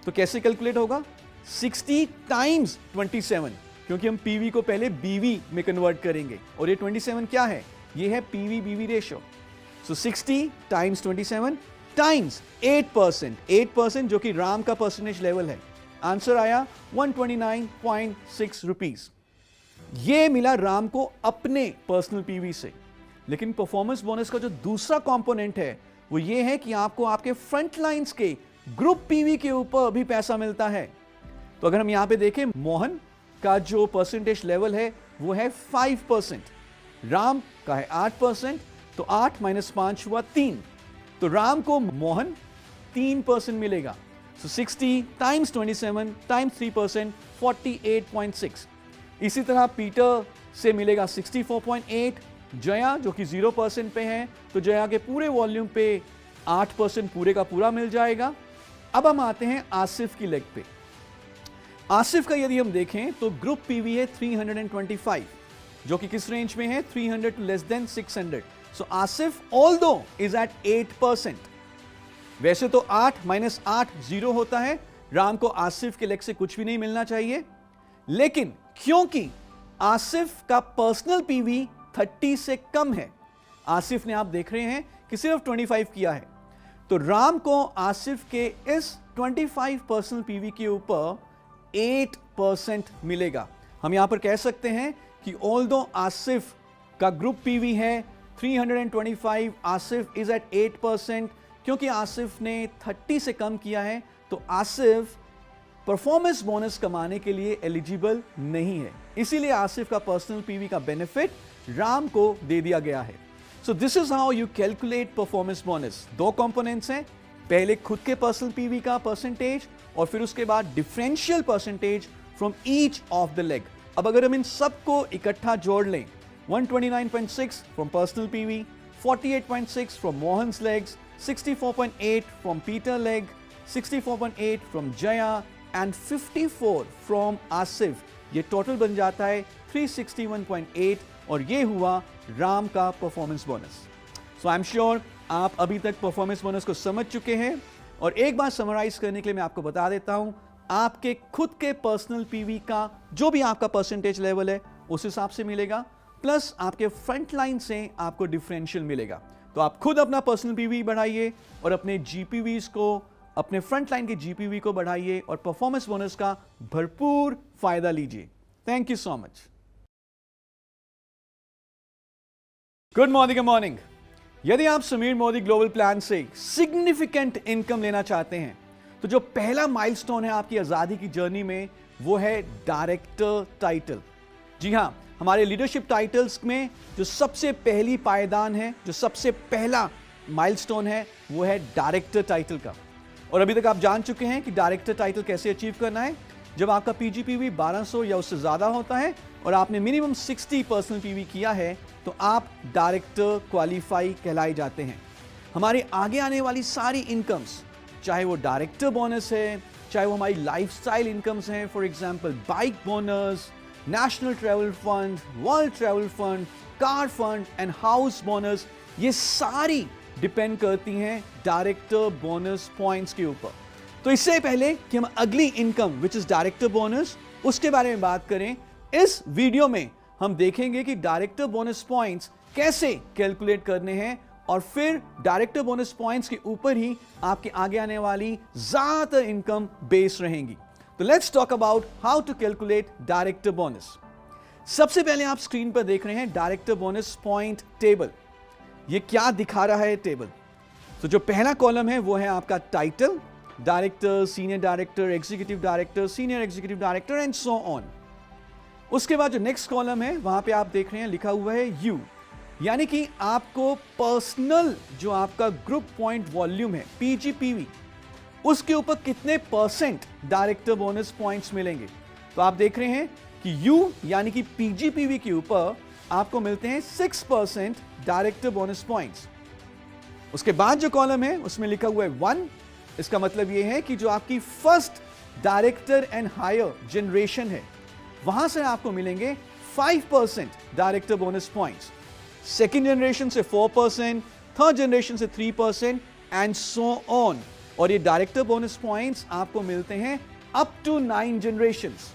तो कैसे कैलकुलेट होगा, 60 टाइम्स 27, क्योंकि हम पीवी को पहले बीवी में कन्वर्ट करेंगे, और ये 27 क्या है, ये है पीवी बीवी रेशियो। सो 60 टाइम्स 27 टाइम्स 8%, 8% जो कि राम का परसेंटेज लेवल है। आंसर आया 129.6 रुपीज। ये मिला राम को अपने पर्सनल पीवी से। लेकिन परफॉर्मेंस बोनस का जो दूसरा कंपोनेंट है वो ये है कि आपको आपके फ्रंट लाइंस के ग्रुप पीवी के ऊपर भी पैसा मिलता है। तो अगर हम यहां पे देखें, मोहन का जो परसेंटेज लेवल है वो है 5%, राम का है 8%, तो 8 - 5 हुआ 3, तो राम को मोहन 3% मिलेगा। सो 60 टाइम्स 27 टाइम्स 3%, 48.6। इसी तरह पीटर से मिलेगा 64.8, जया जो कि 0% पे है, तो जया के पूरे वॉल्यूम पे 8% पूरे का पूरा मिल जाएगा। अब हम आते हैं आसिफ की लेग पे। आसिफ का यदि हम देखें तो ग्रुप पीवी है 325, जो कि किस रेंज में है, 300 to less than 600. So Asif although is at 8%. वैसे तो 8 माइनस 8 0 होता है, राम को आसिफ के लेग से कुछ भी नहीं मिलना चाहिए, लेकिन क्योंकि आसिफ का पर्सनल पीवी 30 से कम है, आसिफ ने आप देख रहे हैं कि सिर्फ 25 किया है, तो राम को आसिफ के इस 25 पर्सनल पीवी के ऊपर 8% मिलेगा. हम यहां पर कह सकते हैं कि ऑल्दो आसिफ का ग्रुप पीवी है 325, आसिफ इज एट 8%. क्योंकि आसिफ ने 30 से कम किया है, तो आसिफ परफॉर्मेंस बोनस कमाने के लिए एलिजिबल नहीं है, इसीलिए आसिफ का पर्सनल पीवी का बेनिफिट राम को दे दिया गया है. So this is how you calculate performance bonus. दो कंपोनेंट्स हैं, पहले खुद के पर्सनल पीवी का परसेंटेज और फिर उसके बाद differential percentage from each of the leg. अब अगर हम इन सबको इकट्ठा जोड़ लें, 129.6 from personal PV, 48.6 from Mohan's legs, 64.8 from Peter leg, 64.8 from Jaya and 54 from Asif, ये टोटल बन जाता है 361.8 और ये हुआ राम का performance bonus. So I am sure आप अभी तक परफॉर्मेंस बोनस को समझ चुके हैं, और एक बार समराइज करने के लिए मैं आपको बता देता हूं, आपके खुद के पर्सनल पीवी का जो भी आपका परसेंटेज लेवल है उस हिसाब से मिलेगा, प्लस आपके फ्रंट लाइन से आपको डिफरेंशियल मिलेगा. तो आप खुद अपना पर्सनल पीवी बढ़ाइए और अपने जीपीवीज को, अपने फ्रंट लाइन के जीपीवी को बढ़ाइए और परफॉर्मेंस बोनस का भरपूर फायदा लीजिए. Thank you so much. Good morning. यदि आप समीर मोदी ग्लोबल प्लान से सिग्निफिकेंट इनकम लेना चाहते हैं, तो जो पहला माइलस्टोन है आपकी आजादी की जर्नी में, वो है डायरेक्टर टाइटल. जी हां, हमारे लीडरशिप टाइटल्स में जो सबसे पहली पायदान है, जो सबसे पहला माइलस्टोन है, वो है डायरेक्टर टाइटल का. और अभी तक आप जान चुके हैं कि डायरेक्टर टाइटल कैसे अचीव करना है. जब आपका पीजीपीवी 1200 या उससे ज्यादा होता है और आपने मिनिमम 60 पर्सनल पीवी किया है, तो आप डायरेक्टर क्वालिफाई कहलाए जाते हैं. हमारे आगे आने वाली सारी इनकम्स, चाहे वो डायरेक्टर बोनस है, चाहे वो हमारी लाइफस्टाइल इनकम्स हैं, for example bike bonus, national travel fund, world travel fund, car fund and house bonus, ये सारी डिपेंड करती हैं डायरेक्टर बोनस पॉइंट्स के ऊपर. तो इससे पहले कि हम अगली income which is director bonus, उसके बारे में बात करें, इस वीडियो में हम देखेंगे कि डायरेक्टर बोनस पॉइंट्स कैसे कैलकुलेट करने हैं, और फिर डायरेक्टर बोनस पॉइंट्स के ऊपर ही आपके आगे आने वाली ज्यादातर इनकम बेस रहेंगी. तो let's talk about how to calculate director bonus. सबसे पहले आप स्क्रीन पर देख रहे हैं डायरेक्टर बोनस पॉइंट टेबल. ये क्या दिखा रहा है टेबल? तो जो पहला कॉलम है वो है आपका title, director, senior director, executive director, senior executive director and so on. उसके बाद जो नेक्स्ट कॉलम है वहां पे आप देख रहे हैं लिखा हुआ है यू, यानी कि आपको पर्सनल जो आपका ग्रुप पॉइंट वॉल्यूम है पीजीपीवी, उसके ऊपर कितने परसेंट डायरेक्टर बोनस पॉइंट्स मिलेंगे. तो आप देख रहे हैं कि यू यानी कि पीजीपीवी के ऊपर आपको मिलते हैं 6% डायरेक्टर बोनस पॉइंट्स. उसके बाद जो कॉलम है उसमें लिखा हुआ है 1. इसका मतलब यह है कि जो आपकी first director and higher generation है, वहां से आपको मिलेंगे 5% director bonus points. Second generation से 4%, थर्ड जनरेशन से 3% एंड सो ऑन. और ये डायरेक्टर बोनस पॉइंट्स आपको मिलते हैं अप टू 9 जनरेशंस.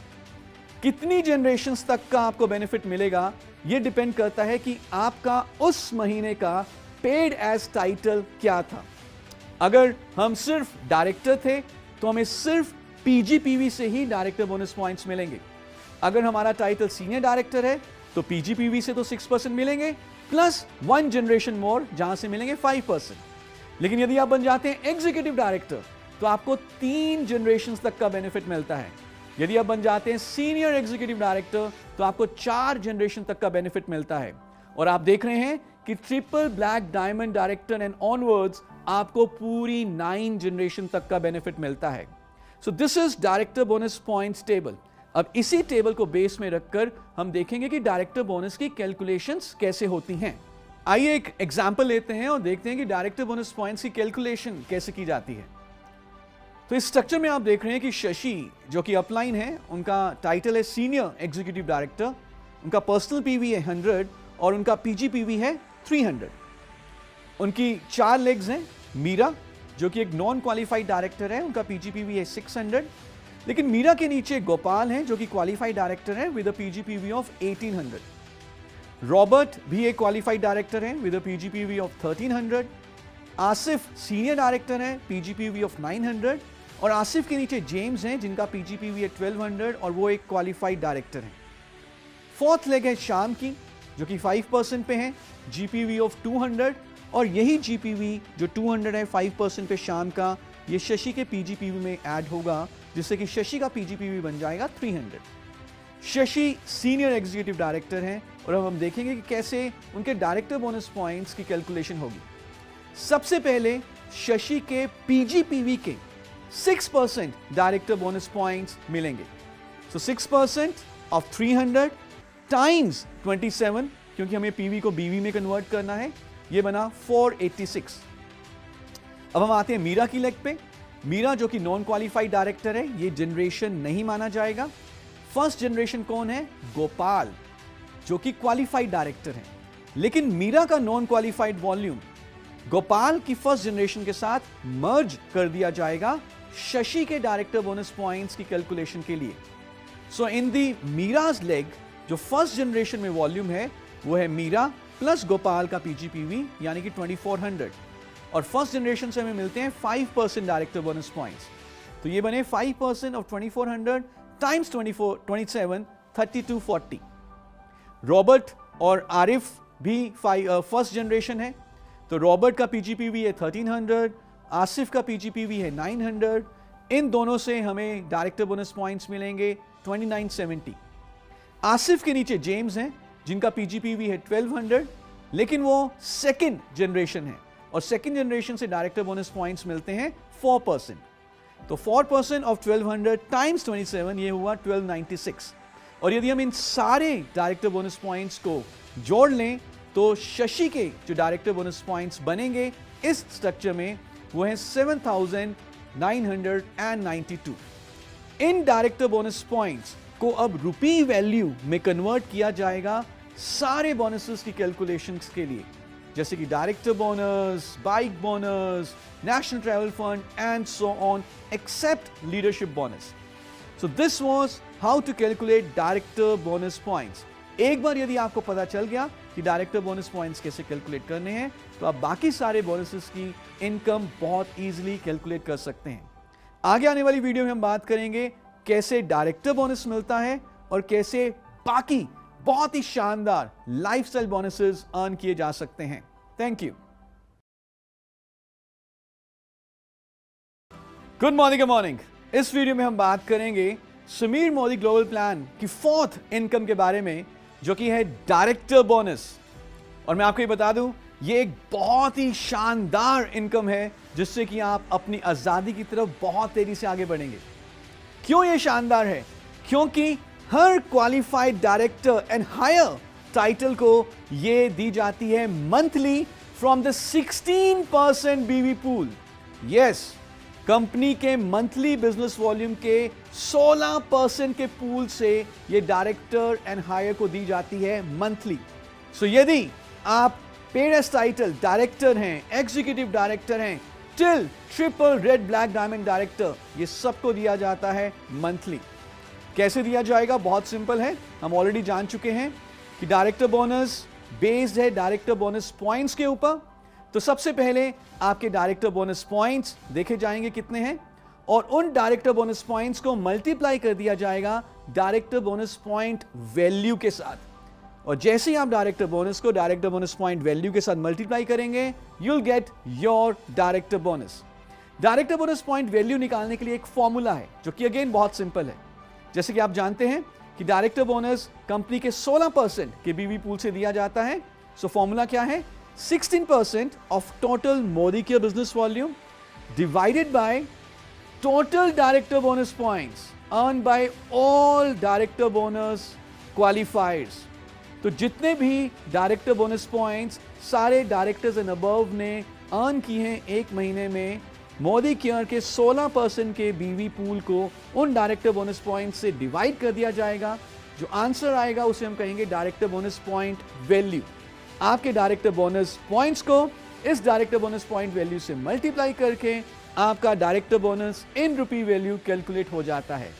कितनी जनरेशंस तक का आपको बेनिफिट मिलेगा, ये डिपेंड करता है कि आपका उस महीने का पेड एज टाइटल क्या था. अगर हम सिर्फ डायरेक्टर थे तो हमें सिर्फ पीजीपीवी से ही डायरेक्टर बोनस पॉइंट्स मिलेंगे. अगर हमारा टाइटल सीनियर डायरेक्टर है तो पीजीपीवी से तो 6% मिलेंगे, प्लस 1 जनरेशन मोर जहां से मिलेंगे 5%. लेकिन यदि आप बन जाते हैं एग्जीक्यूटिव डायरेक्टर तो आपको 3 जनरेशन तक का बेनिफिट मिलता है. यदि आप बन जाते हैं सीनियर एग्जीक्यूटिव डायरेक्टर तो आपको 4 जनरेशन तक का बेनिफिट मिलता है. और आप देख रहे हैं कि triple black diamond director and onwards आपको पूरी 9 जनरेशन तक का बेनिफिट मिलता है. So this is director bonus points table. अब इसी टेबल को बेस में रखकर हम देखेंगे कि डायरेक्टर बोनस की कैलकुलेशंस कैसे होती हैं. आइए एक एग्जांपल लेते हैं और देखते हैं कि डायरेक्टर बोनस पॉइंट्स की कैलकुलेशन कैसे की जाती है. तो इस स्ट्रक्चर में आप देख रहे हैं कि शशि जो कि अपलाइन है, उनका टाइटल है सीनियर एग्जीक्यूटिव डायरेक्टर, उनका पर्सनल पीवी है 100 और उनका पीजीपीवी है 300। उनकी 4 लेग्स हैं। मीरा जो कि एक नॉन क्वालिफाइड डायरेक्टर है, उनका पीजीपीवी है 600। लेकिन मीरा के नीचे गोपाल हैं जो कि क्वालिफाइड डायरेक्टर है with a PGPV of 1800। Robert भी एक क्वालिफाइड डायरेक्टर है with a PGPV of 1300। Asif senior director है, पीजीपीवी ऑफ 900। और आसिफ के नीचे जेम्स हैं जिनका पीजीपीवी है 1200 और वो एक क्वालिफाइड डायरेक्टर हैं। फोर्थ लेग है शाम की जो कि 5% पे है, जीपीवी ऑफ 200। और यही जीपीवी जो 200 है 5% पे शाम का, ये शशि के पीजीपीवी में ऐड होगा जिससे कि शशि का पीजीपीवी बन जाएगा 300। शशि सीनियर एग्जीक्यूटिव डायरेक्टर हैं और अब हम देखेंगे कि कैसे उनके डायरेक्टर बोनस पॉइंट्स की कैलकुलेशन होगी। सबसे पहले शशि के पीजीपीवी के 6% डायरेक्टर बोनस पॉइंट्स मिलेंगे। सो 6% ऑफ 300 टाइम्स 27, क्योंकि हमें पीवी को बीवी में कन्वर्ट करना है, ये बना 486। अब हम आते हैं मीरा की लेग पे। मीरा जो कि नॉन क्वालिफाइड डायरेक्टर है, ये जनरेशन नहीं माना जाएगा। फर्स्ट जनरेशन कौन है? गोपाल जो कि क्वालिफाइड डायरेक्टर है। लेकिन मीरा का नॉन क्वालिफाइड वॉल्यूम गोपाल की फर्स्ट जनरेशन के साथ मर्ज कर दिया जाएगा शशि के डायरेक्टर बोनस पॉइंट्स की कैलकुलेशन के लिए। सो इन दी मीराज लेग जो फर्स्ट जनरेशन में वॉल्यूम है वो है मीरा प्लस गोपाल का पीजीपीवी यानी कि 2400। और फर्स्ट जनरेशन से हमें मिलते हैं 5% डायरेक्टर बोनस पॉइंट्स। तो ये बने 5% ऑफ 2400 टाइम्स 27 3240। रॉबर्ट और आरिफ भी फर्स्ट जनरेशन है, तो रॉबर्ट का पीजीपीवी है 1300, आसिफ का पीजीपीवी है 900। इन दोनों से हमें डायरेक्टर बोनस पॉइंट्स मिलेंगे 2970। आसिफ के नीचे जेम्स हैं जिनका पीजीपीवी है 1200, लेकिन वो सेकंड जनरेशन है और सेकंड जनरेशन से डायरेक्टर बोनस पॉइंट्स मिलते हैं 4%। तो 4% ऑफ 1200 टाइम्स 27 ये हुआ 1296। और यदि हम इन सारे डायरेक्टर बोनस पॉइंट्स को जोड़ लें तो शशि के जो डायरेक्टर बोनस पॉइंट्स बनेंगे इस स्ट्रक्चर में वो है 7992। इन डायरेक्टर बोनस पॉइंट्स को अब रुपी वैल्यू में कन्वर्ट किया जाएगा सारे बोनसेस की कैलकुलेशंस के लिए, जैसे कि director bonus, bike bonus, national travel fund and so on except leadership bonus. So this was how to calculate director bonus points. एक बार यदि आपको पता चल गया कि डायरेक्टर बोनस पॉइंट्स कैसे कैलकुलेट करने हैं तो आप बाकी सारे बोनसेस की इनकम बहुत इजीली कैलकुलेट कर सकते हैं। आगे आने वाली वीडियो में हम बात करेंगे कैसे डायरेक्टर बोनस मिलता है और कैसे बाकी बहुत ही शानदार लाइफस्टाइल बोनसेस अर्न किए जा सकते हैं। Thank you. Good morning. इस वीडियो में हम बात करेंगे समीर मोदी ग्लोबल प्लान की 4th इनकम के बारे में जो कि है डायरेक्टर बोनस। और मैं आपको ये बता दूं ये एक बहुत ही शानदार इनकम है जिससे कि आप अपनी आजादी की तरफ बहुत तेजी से आगे बढ़ेंगे। क्यों ये शानदार है? क्योंकि हर qualified director and higher title को ये दी जाती है मंथली फ्रॉम द 16% बीवी पूल। यस, कंपनी के मंथली बिजनेस वॉल्यूम के 16% के पूल से ये डायरेक्टर एंड हायर को दी जाती है मंथली। सो यदि आप पेड एज टाइटल डायरेक्टर हैं, एग्जीक्यूटिव डायरेक्टर हैं, till triple red black diamond director, ये सबको दिया जाता है मंथली। कैसे दिया जाएगा? बहुत सिंपल है, हम ऑलरेडी जान चुके हैं कि डायरेक्टर बोनस बेस्ड है डायरेक्टर बोनस पॉइंट्स के ऊपर। तो सबसे पहले आपके डायरेक्टर बोनस पॉइंट्स देखे जाएंगे कितने हैं और उन डायरेक्टर बोनस पॉइंट्स को मल्टीप्लाई कर दिया जाएगा डायरेक्टर बोनस पॉइंट वैल्यू के साथ। और जैसे ही आप डायरेक्टर बोनस को डायरेक्टर बोनस पॉइंट वैल्यू के साथ मल्टीप्लाई करेंगे you will get your director bonus. Director bonus point value निकालने के लिए एक फॉर्मूला है जो कि अगेन बहुत सिंपल है। जैसे कि आप जानते हैं कि डायरेक्टर बोनस कंपनी के 16% के बीवी पूल से दिया जाता है। सो फॉर्मूला क्या है? 16% of total Modi Care business volume divided by total director bonus points earned by all director bonus qualifiers। तो जितने भी डायरेक्टर बोनस पॉइंट्स सारे डायरेक्टर्स एंड अबव ने अर्न की हैं एक महीने में, मोदी केयर के 16% के बीवी पूल को उन डायरेक्टर बोनस पॉइंट्स से डिवाइड कर दिया जाएगा जो आंसर आएगा उसे हम कहेंगे डायरेक्टर बोनस पॉइंट वैल्यू। आपके डायरेक्टर बोनस पॉइंट्स को इस डायरेक्टर बोनस पॉइंट वैल्यू से मल्टीप्लाई करके आपका डायरेक्टर बोनस इन रुपी वैल्यू कैलकुलेट हो जाता है।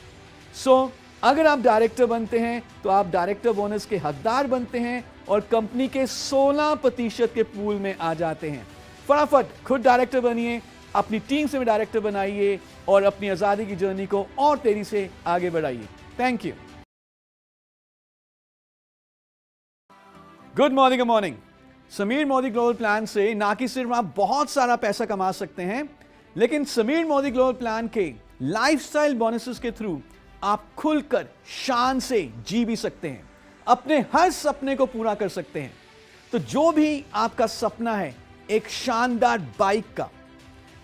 सो अगर आप डायरेक्टर बनते हैं तो आप डायरेक्टर बोनस के हकदार बनते हैं और कंपनी के 16% के पूल में आ जाते हैं। फटाफट खुद डायरेक्टर बनिए, अपनी टीम से भी डायरेक्टर बनाइए और अपनी आजादी की जर्नी को और तेजी से आगे बढ़ाइए। Thank you. Good morning, good morning. Sameer Modi global plan से ना कि सिर्फ आप बहुत सारा पैसा कमा सकते हैं, लेकिन समीर मोदी ग्लोबल प्लान के लाइफस्टाइल बोनसेस के थ्रू आप खुलकर शान से जी भी सकते हैं, अपने हर सपने को पूरा कर सकते हैं। तो जो भी आपका सपना है, एक शानदार बाइक का,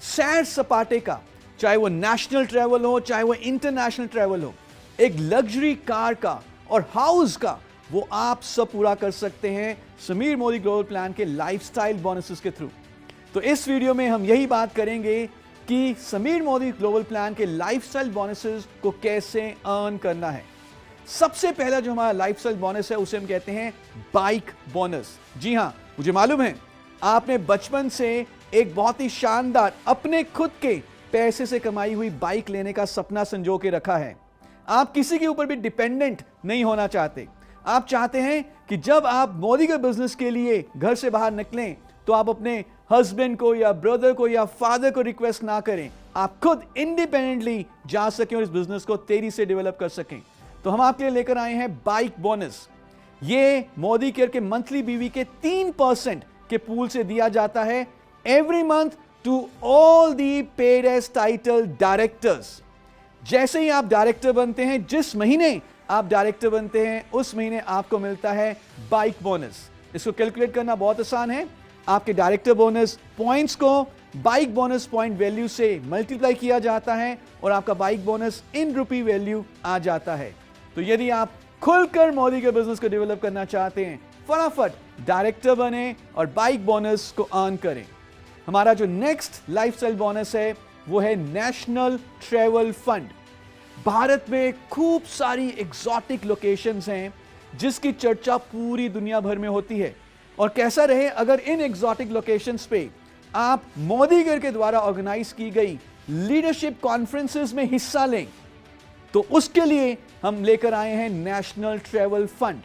सैर सपाटे का, चाहे वो नेशनल ट्रैवल हो चाहे वो इंटरनेशनल ट्रैवल हो, एक लग्जरी कार का और हाउस का, वो आप सब पूरा कर सकते हैं समीर मोदी ग्लोबल प्लान के लाइफस्टाइल बोनसेस के थ्रू। तो इस वीडियो में हम यही बात करेंगे कि समीर मोदी ग्लोबल प्लान के लाइफस्टाइल बोनसेस को कैसे अर्न करना है। सबसे पहला जो हमारा लाइफस्टाइल बोनस है उसे हम कहते हैं बाइक बोनस। जी हां, मुझे मालूम है आपने बचपन से एक बहुत ही शानदार अपने खुद के पैसे से कमाई हुई बाइक लेने का सपना संजो के रखा है। आप किसी के ऊपर भी डिपेंडेंट नहीं होना चाहते। आप चाहते हैं कि जब आप मोदी के बिजनेस के लिए घर से बाहर निकलें तो आप अपने हस्बैंड को या ब्रदर को या फादर को रिक्वेस्ट ना करें, आप खुद इंडिपेंडेंटली जा सकें और इस बिजनेस को तेजी से डेवलप कर सकें। तो हम आपके लिए लेकर आए हैं बाइक बोनस। ये मोदी केयर के मंथली बीवी के 3% के पूल से दिया जाता है every month to all the paid as title directors. जैसे ही आप डायरेक्टर बनते हैं, जिस महीने आप डायरेक्टर बनते हैं उस महीने आपको मिलता है बाइक बोनस। इसको कैलकुलेट करना बहुत आसान है। आपके डायरेक्टर बोनस पॉइंट्स को बाइक बोनस पॉइंट वैल्यू से मल्टीप्लाई किया जाता है और आपका बाइक बोनस इन रुपी वैल्यू आ जाता है। तो यदि आप खुलकर मोदी के बिजनेस को डेवलप करना चाहते हैं, फटाफट डायरेक्टर बने और बाइक बोनस को अर्न करें। हमारा जो नेक्स्ट लाइफस्टाइल बोनस है वो है नेशनल ट्रैवल फंड। भारत में खूब सारी एग्जॉटिक लोकेशंस हैं जिसकी चर्चा पूरी दुनिया भर में होती है। और कैसा रहे अगर इन एग्जॉटिक लोकेशंस पे आप मोदी केयर के द्वारा ऑर्गेनाइज की गई लीडरशिप कॉन्फ्रेंसेस में हिस्सा लें। तो उसके लिए हम लेकर आए हैं नेशनल ट्रैवल फंड।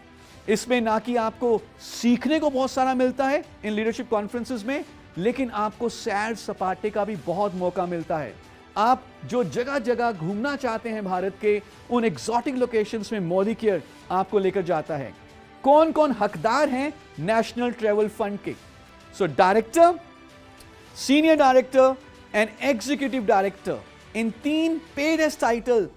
इसमें ना कि आपको सीखने को बहुत सारा मिलता है इन लीडरशिप कॉन्फ्रेंसेस में, लेकिन आपको सैर सपाटे का भी बहुत मौका मिलता है। आप जो जगह जगह घूमना चाहते हैं भारत के, उन एग्जॉटिक लोकेशंस में मोदी केयर आपको लेकर जाता है। कौन कौन हकदार हैं नेशनल ट्रैवल फंड के? So director, senior director and executive director, in 3 paid as title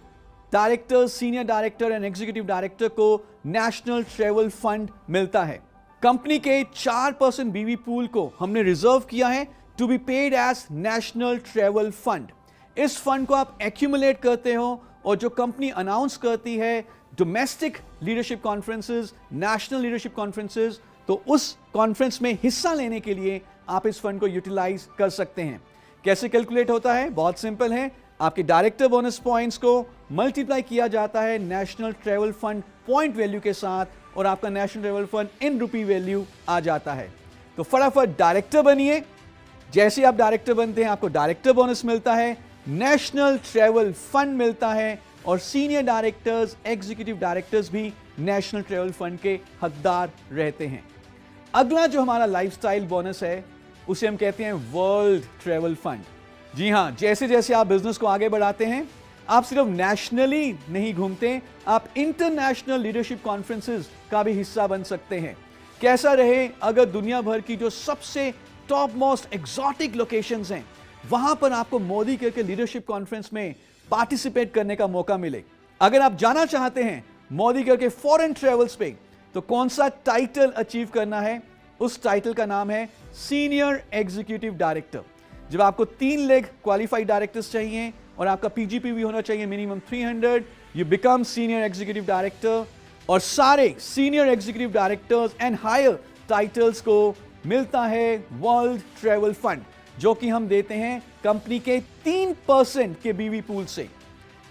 director, senior director and executive director को नेशनल ट्रैवल फंड मिलता है। कंपनी के 4% बीवी पूल को हमने रिजर्व किया है to be paid as national travel fund. इस फंड को आप एक्यूमुलेट करते हो और जो कंपनी अनाउंस करती है domestic leadership conferences, national leadership conferences, तो उस कॉन्फ्रेंस में हिस्सा लेने के लिए आप इस फंड को यूटिलाइज कर सकते हैं। कैसे कैलकुलेट होता है? बहुत सिंपल है। आपके डायरेक्टर बोनस पॉइंट्स को मल्टीप्लाई किया जाता है national travel fund point value के साथ और आपका national travel fund in rupee value आ जाता है। तो फटाफट डायरेक्टर बनिए। जैसे आप डायरेक्टर बनते हैं आपको डायरेक्टर बोनस मिलता है, नेशनल ट्रैवल फंड मिलता है और सीनियर डायरेक्टर्स, एग्जीक्यूटिव डायरेक्टर्स भी नेशनल ट्रैवल फंड के हकदार रहते हैं। अगला जो हमारा लाइफस्टाइल बोनस है उसे हम कहते हैं वर्ल्ड ट्रैवल फंड। जी हां, जैसे जैसे आप बिजनेस को आगे बढ़ाते हैं, आप सिर्फ नेशनली नहीं घूमते, आप इंटरनेशनल लीडरशिप कॉन्फ्रेंसेस का भी हिस्सा बन सकते हैं। कैसा रहे अगर दुनिया भर की जो सबसे टॉप मोस्ट एग्जॉटिक लोकेशंस हैं वहां पर आपको मोदी केयर के लीडरशिप कॉन्फ्रेंस में पार्टिसिपेट करने का मौका मिले। अगर आप जाना चाहते हैं मोदी केयर के फॉरेन ट्रेवल्स पे, तो कौन सा टाइटल अचीव करना है? उस टाइटल का नाम है सीनियर एग्जीक्यूटिव डायरेक्टर। जब आपको 3 लेग क्वालिफाइड डायरेक्टर्स चाहिए और आपका पीजीपी भी होना चाहिए minimum 300, you become senior executive director. और सारे senior executive directors and higher titles को मिलता है वर्ल्ड ट्रैवल फंड, जो कि हम देते हैं कंपनी के 3% के बीवी पूल से।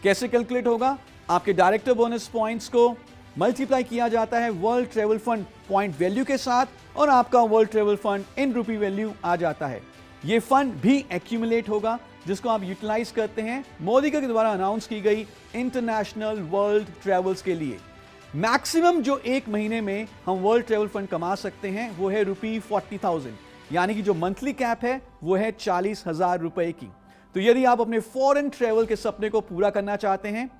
कैसे कैलकुलेट होगा? आपके डायरेक्टर बोनस पॉइंट्स को मल्टीप्लाई किया जाता है world travel fund point value के साथ और आपका world travel fund in rupee value आ जाता है। ये फंड भी एक्यूमुलेट होगा जिसको आप यूटिलाइज करते हैं मोदी के द्वारा अनाउंस की गई इंटरनेशनल वर्ल्ड ट्रेवल्स के लिए। मैक्सिमम जो एक महीने में हम वर्ल्ड ट्रेवल फंड कमा सकते हैं वो है ₹40,000, यानी कि जो मंथली कैप है वो है 40,000 रुपए की। तो यदि आप अपने फॉरेन ट्रेवल के सपने को पूरा करना चाहते हैं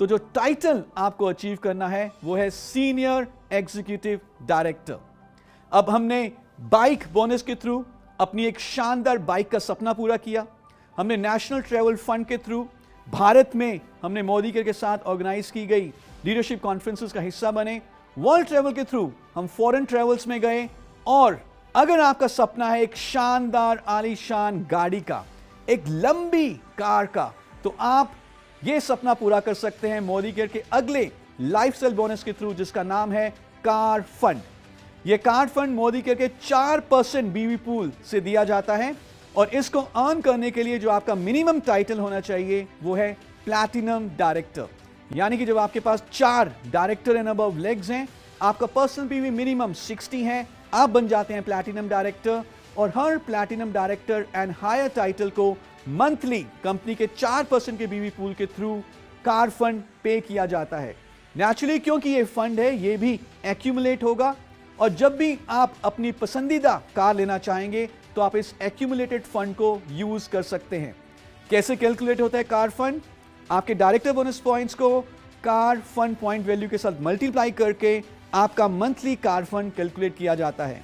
तो जो टाइटल आपको अचीव करना है वो है सीनियर एग्जीक्यूटिव डायरेक्टर। अब हमने बाइक बोनस के थ्रू अपनी एक शानदार बाइक का सपना पूरा किया, हमने नेशनल ट्रेवल फंड के थ्रू भारत में हमने मोदी के साथ ऑर्गेनाइज की गई लीडरशिप कॉन्फ्रेंसेस का हिस्सा बने, वर्ल्ड ट्रेवल के थ्रू हम फॉरेन ट्रेवल्स में गए। और अगर आपका सपना है एक शानदार आलीशान गाड़ी का, एक लंबी कार का, तो आप ये सपना पूरा कर सकते हैं मोदी केयर के अगले लाइफस्टाइल बोनस के थ्रू जिसका नाम है कार फंड। यह कार फंड मोदी केयर के 4% बीवी पूल से दिया जाता है और इसको अर्न करने के लिए जो आपका मिनिमम टाइटल होना चाहिए वो है प्लैटिनम डायरेक्टर, यानी कि जब आपके पास 4 डायरेक्टर एंड अबव लेग्स हैं, आपका पर्सनल पीवी मिनिमम 60 है, आप बन जाते हैं प्लैटिनम डायरेक्टर। और हर platinum director and higher title को मंथली कंपनी के 4% के बीवी पूल के थ्रू कार फंड पे किया जाता है। नेचुरली क्योंकि ये फंड है ये भी एक्यूमुलेट होगा और जब भी आप अपनी पसंदीदा कार लेना चाहेंगे तो आप इस एक्यूमुलेटेड फंड को यूज कर सकते हैं। कैसे कैलकुलेट होता है कार फंड? आपके डायरेक्टर बोनस पॉइंट्स को कार फंड पॉइंट वैल्यू के साथ मल्टीप्लाई करके आपका मंथली कार फंड कैलकुलेट किया जाता है।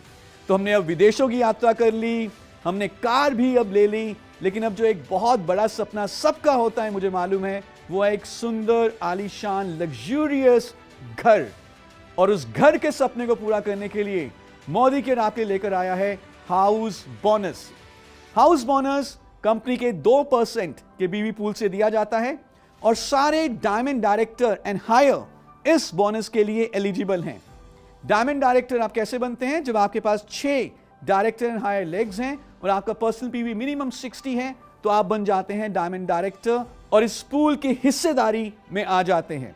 तो हमने अब विदेशों की यात्रा कर ली, हमने कार भी अब ले ली, लेकिन अब जो एक बहुत बड़ा सपना सबका होता है मुझे मालूम है, वो है एक सुंदर आलीशान लग्जूरियस घर। और उस घर के सपने को पूरा करने के लिए मोदी केयर आपके लेकर आया है house bonus. House bonus company के 2% के बीवी पूल से दिया जाता है और सारे डायमंड डायरेक्टर एंड हायर इस बोनस के लिए एलिजिबल हैं। डायमंड डायरेक्टर आप कैसे बनते हैं? जब आपके पास 6 डायरेक्टर एंड हायर लेग्स हैं और आपका पर्सनल पीवी मिनिमम 60 है तो आप बन जाते हैं डायमंड डायरेक्टर और इस पूल की हिस्सेदारी में आ जाते हैं।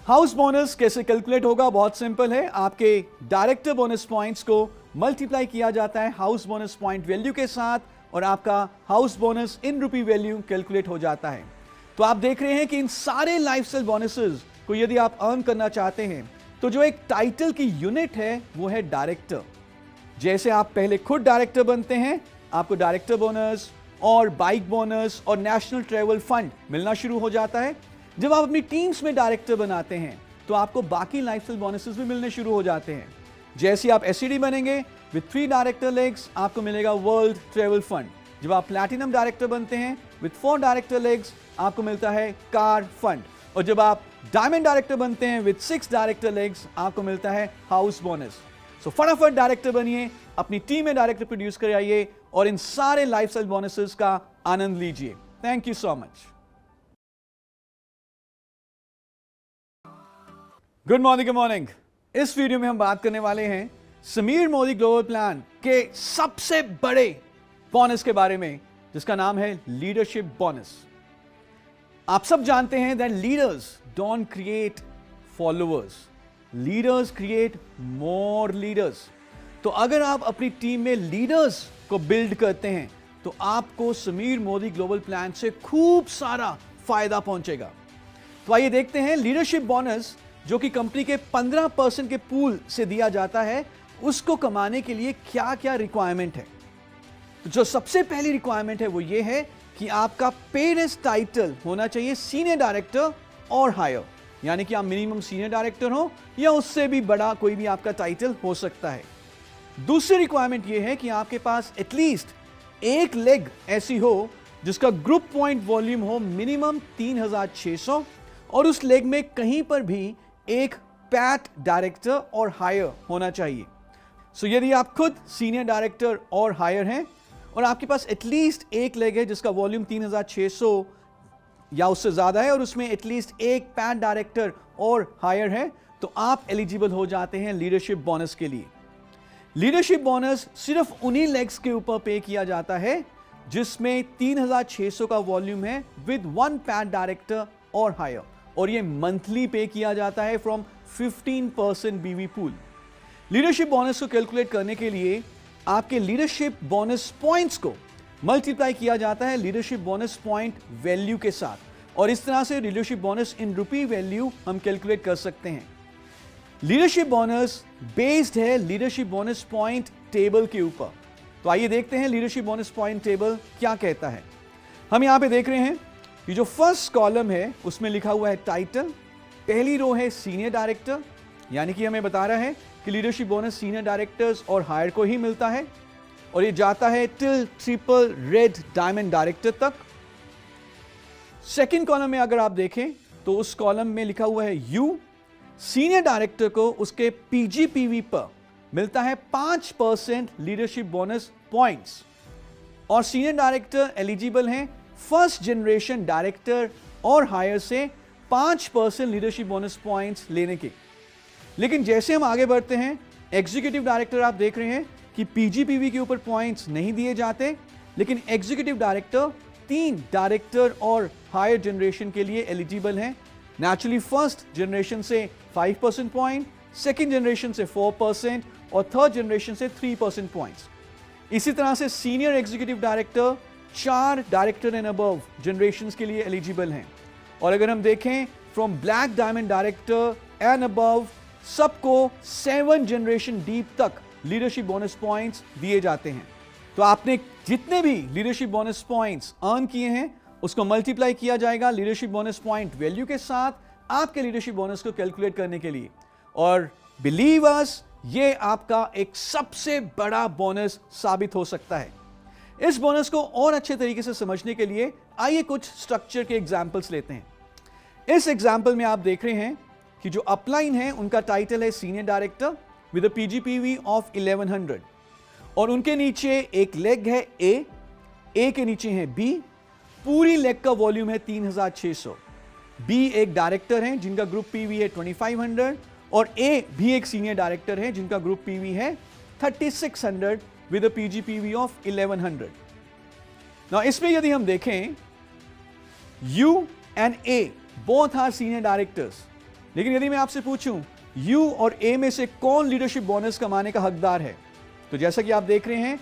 हाउस बोनस कैसे कैलकुलेट होगा? बहुत सिंपल है, आपके डायरेक्टर बोनस पॉइंट्स को मल्टीप्लाई किया जाता है हाउस बोनस पॉइंट वैल्यू के साथ और आपका हाउस बोनस इन रुपी वैल्यू कैलकुलेट हो जाता है। तो आप देख रहे हैं कि इन सारे लाइफस्टाइल बोनसेस को यदि आप अर्न करना चाहते हैं तो जो एक टाइटल की यूनिट है वो है डायरेक्टर। जैसे आप पहले खुद डायरेक्टर बनते हैं, आपको डायरेक्टर बोनस और बाइक बोनस और नेशनल ट्रेवल फंड मिलना शुरू हो जाता है। जब आप अपनी टीम्स में डायरेक्टर बनाते हैं तो आपको बाकी लाइफस्टाइल बोनसेस भी मिलने शुरू हो जाते हैं। जैसे आप एसईडी बनेंगे विद 3 डायरेक्टर लेग्स आपको मिलेगा वर्ल्ड ट्रेवल फंड। जब आप प्लैटिनम डायरेक्टर बनते हैं विद 4 डायरेक्टर लेग्स आपको मिलता है कार फंड। और जब आप डायमंड डायरेक्टर बनते हैं विद 6 डायरेक्टर लेग्स आपको मिलता है हाउस बोनस। सो फटाफट डायरेक्टर बनिए, अपनी टीम में डायरेक्टर प्रोड्यूस कर आइए और इन सारे लाइफस्टाइल बोनसेस का आनंद लीजिए। Thank you so much. Good morning. इस वीडियो में हम बात करने वाले हैं समीर मोदी ग्लोबल प्लान के सबसे बड़े बोनस के बारे में जिसका नाम है लीडरशिप बोनस। आप सब जानते हैं that leaders don't create followers, leaders create more leaders. तो अगर आप अपनी टीम में लीडर्स को बिल्ड करते हैं तो आपको समीर मोदी ग्लोबल प्लान से खूब सारा फायदा पहुंचेगा। तो आइए देखते हैं लीडरशिप बोनस जो कि कंपनी के 15% के पूल से दिया जाता है, उसको कमाने के लिए क्या क्या रिक्वायरमेंट है। तो जो सबसे पहली रिक्वायरमेंट है वो ये है कि आपका पेड एज टाइटल होना चाहिए सीनियर डायरेक्टर और हायर, यानी कि आप मिनिमम सीनियर डायरेक्टर हो या उससे भी बड़ा कोई भी आपका टाइटल हो सकता है। दूसरी रिक्वायरमेंट ये है कि आपके पास एटलीस्ट एक लेग ऐसी हो जिसका ग्रुप पॉइंट वॉल्यूम हो मिनिमम 3600 और उस लेग में कहीं पर भी एक पैट डायरेक्टर और हायर होना चाहिए। सो यदि आप खुद सीनियर डायरेक्टर और हायर हैं और आपके पास एटलीस्ट एक लेग है जिसका वॉल्यूम 3600 या उससे ज्यादा है और उसमें एटलीस्ट एक पैट डायरेक्टर और हायर है तो आप एलिजिबल हो जाते हैं लीडरशिप बोनस के लिए। लीडरशिप बोनस सिर्फ उन्हीं लेग्स के ऊपर पे किया जाता है जिसमें 3600 का वॉल्यूम है विद 1 पैट डायरेक्टर और हायर। और ये मंथली पे किया जाता है फ्रॉम 15% बीवी पूल। लीडरशिप बोनस को कैलकुलेट करने के लिए आपके लीडरशिप बोनस पॉइंट्स को मल्टीप्लाई किया जाता है लीडरशिप बोनस पॉइंट वैल्यू के साथ, और इस तरह से लीडरशिप बोनस इन रुपी वैल्यू हम कैलकुलेट कर सकते हैं। लीडरशिप बोनस बेस्ड है लीडरशिप बोनस पॉइंट टेबल के ऊपर। तो आइए देखते हैं लीडरशिप बोनस पॉइंट टेबल क्या कहता है। हम यहां पे देख रहे हैं कि जो फर्स्ट कॉलम है उसमें लिखा हुआ है टाइटल, पहली रो है सीनियर डायरेक्टर, यानी कि हमें बता रहा है कि लीडरशिप बोनस सीनियर डायरेक्टर्स और हायर को ही मिलता है, और ये जाता है till triple red diamond director तक। सेकंड कॉलम में अगर आप देखें तो उस कॉलम में लिखा हुआ है यू, सीनियर डायरेक्टर को उसके पीजीपीवी पर मिलता है 5% लीडरशिप बोनस पॉइंट्स, और सीनियर डायरेक्टर एलिजिबल हैं फर्स्ट जनरेशन डायरेक्टर और हायर से 5% लीडरशिप बोनस पॉइंट्स लेने के। लेकिन जैसे हम आगे बढ़ते हैं, एग्जीक्यूटिव डायरेक्टर आप देख रहे हैं कि पीजीपीवी के ऊपर पॉइंट्स नहीं दिए जाते, लेकिन एग्जीक्यूटिव डायरेक्टर 3 डायरेक्टर और हायर जनरेशन के लिए एलिजिबल हैं। नेचुरली फर्स्ट जनरेशन से 5% पॉइंट, सेकेंड जनरेशन से 4% और थर्ड जनरेशन से 3% पॉइंट्स। इसी तरह से senior executive director 4 director and above generations के लिए एलिजिबल हैं, और अगर हम देखें from black diamond director and above सबको 7 जनरेशन डीप तक लीडरशिप बोनस पॉइंट्स दिए जाते हैं। तो आपने जितने भी लीडरशिप बोनस पॉइंट्स अर्न किए हैं उसको मल्टीप्लाई किया जाएगा लीडरशिप बोनस पॉइंट वैल्यू के साथ आपके लीडरशिप बोनस को कैलकुलेट करने के लिए, और बिलीव अस, ये आपका एक सबसे बड़ा बोनस साबित हो सकता है। इस बोनस को और अच्छे तरीके से समझने के लिए आइए कुछ स्ट्रक्चर के एग्जांपल्स लेते हैं। इस एग्जांपल में आप देख रहे हैं कि जो अपलाइन है उनका टाइटल है senior director with a PGPV of 1100, और उनके नीचे एक लेग है ए के नीचे है बी, पूरी लेग का वॉल्यूम है 3600। बी एक डायरेक्टर है जिनका ग्रुप पीवी है 2500, और ए भी एक सीनियर डायरेक्टर है जिनका ग्रुप पीवी है 3600 with a PGPV of 1100। Now इसमें यदि हम देखें you and A both are senior directors, लेकिन यदि मैं आपसे पूछूं यू और ए में से कौन लीडरशिप बोनस कमाने का हकदार है, तो जैसा कि आप देख रहे हैं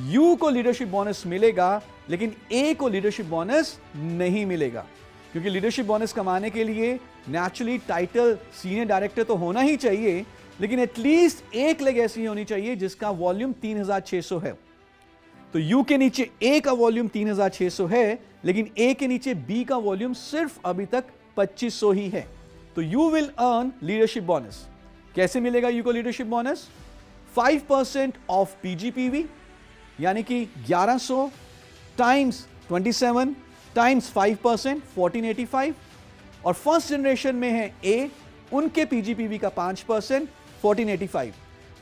यू को लीडरशिप बोनस मिलेगा लेकिन ए को लीडरशिप बोनस नहीं मिलेगा, क्योंकि लीडरशिप बोनस कमाने के लिए नेचुरली टाइटल सीनियर डायरेक्टर तो होना ही चाहिए, लेकिन एटलीस्ट एक लेग ऐसी होनी चाहिए जिसका वॉल्यूम 3600 है। तो यू के नीचे ए का वॉल्यूम 3600 है, लेकिन ए के नीचे बी का वॉल्यूम सिर्फ अभी तक 2500 ही है। तो you will earn leadership bonus. कैसे मिलेगा यू को लीडरशिप बोनस? 5% ऑफ पीजीपीवी, यानी कि 1100 टाइम्स 27 टाइम्स 5% 1485, और फर्स्ट जनरेशन में है ए, उनके पीजीपीवी का 5% 1485।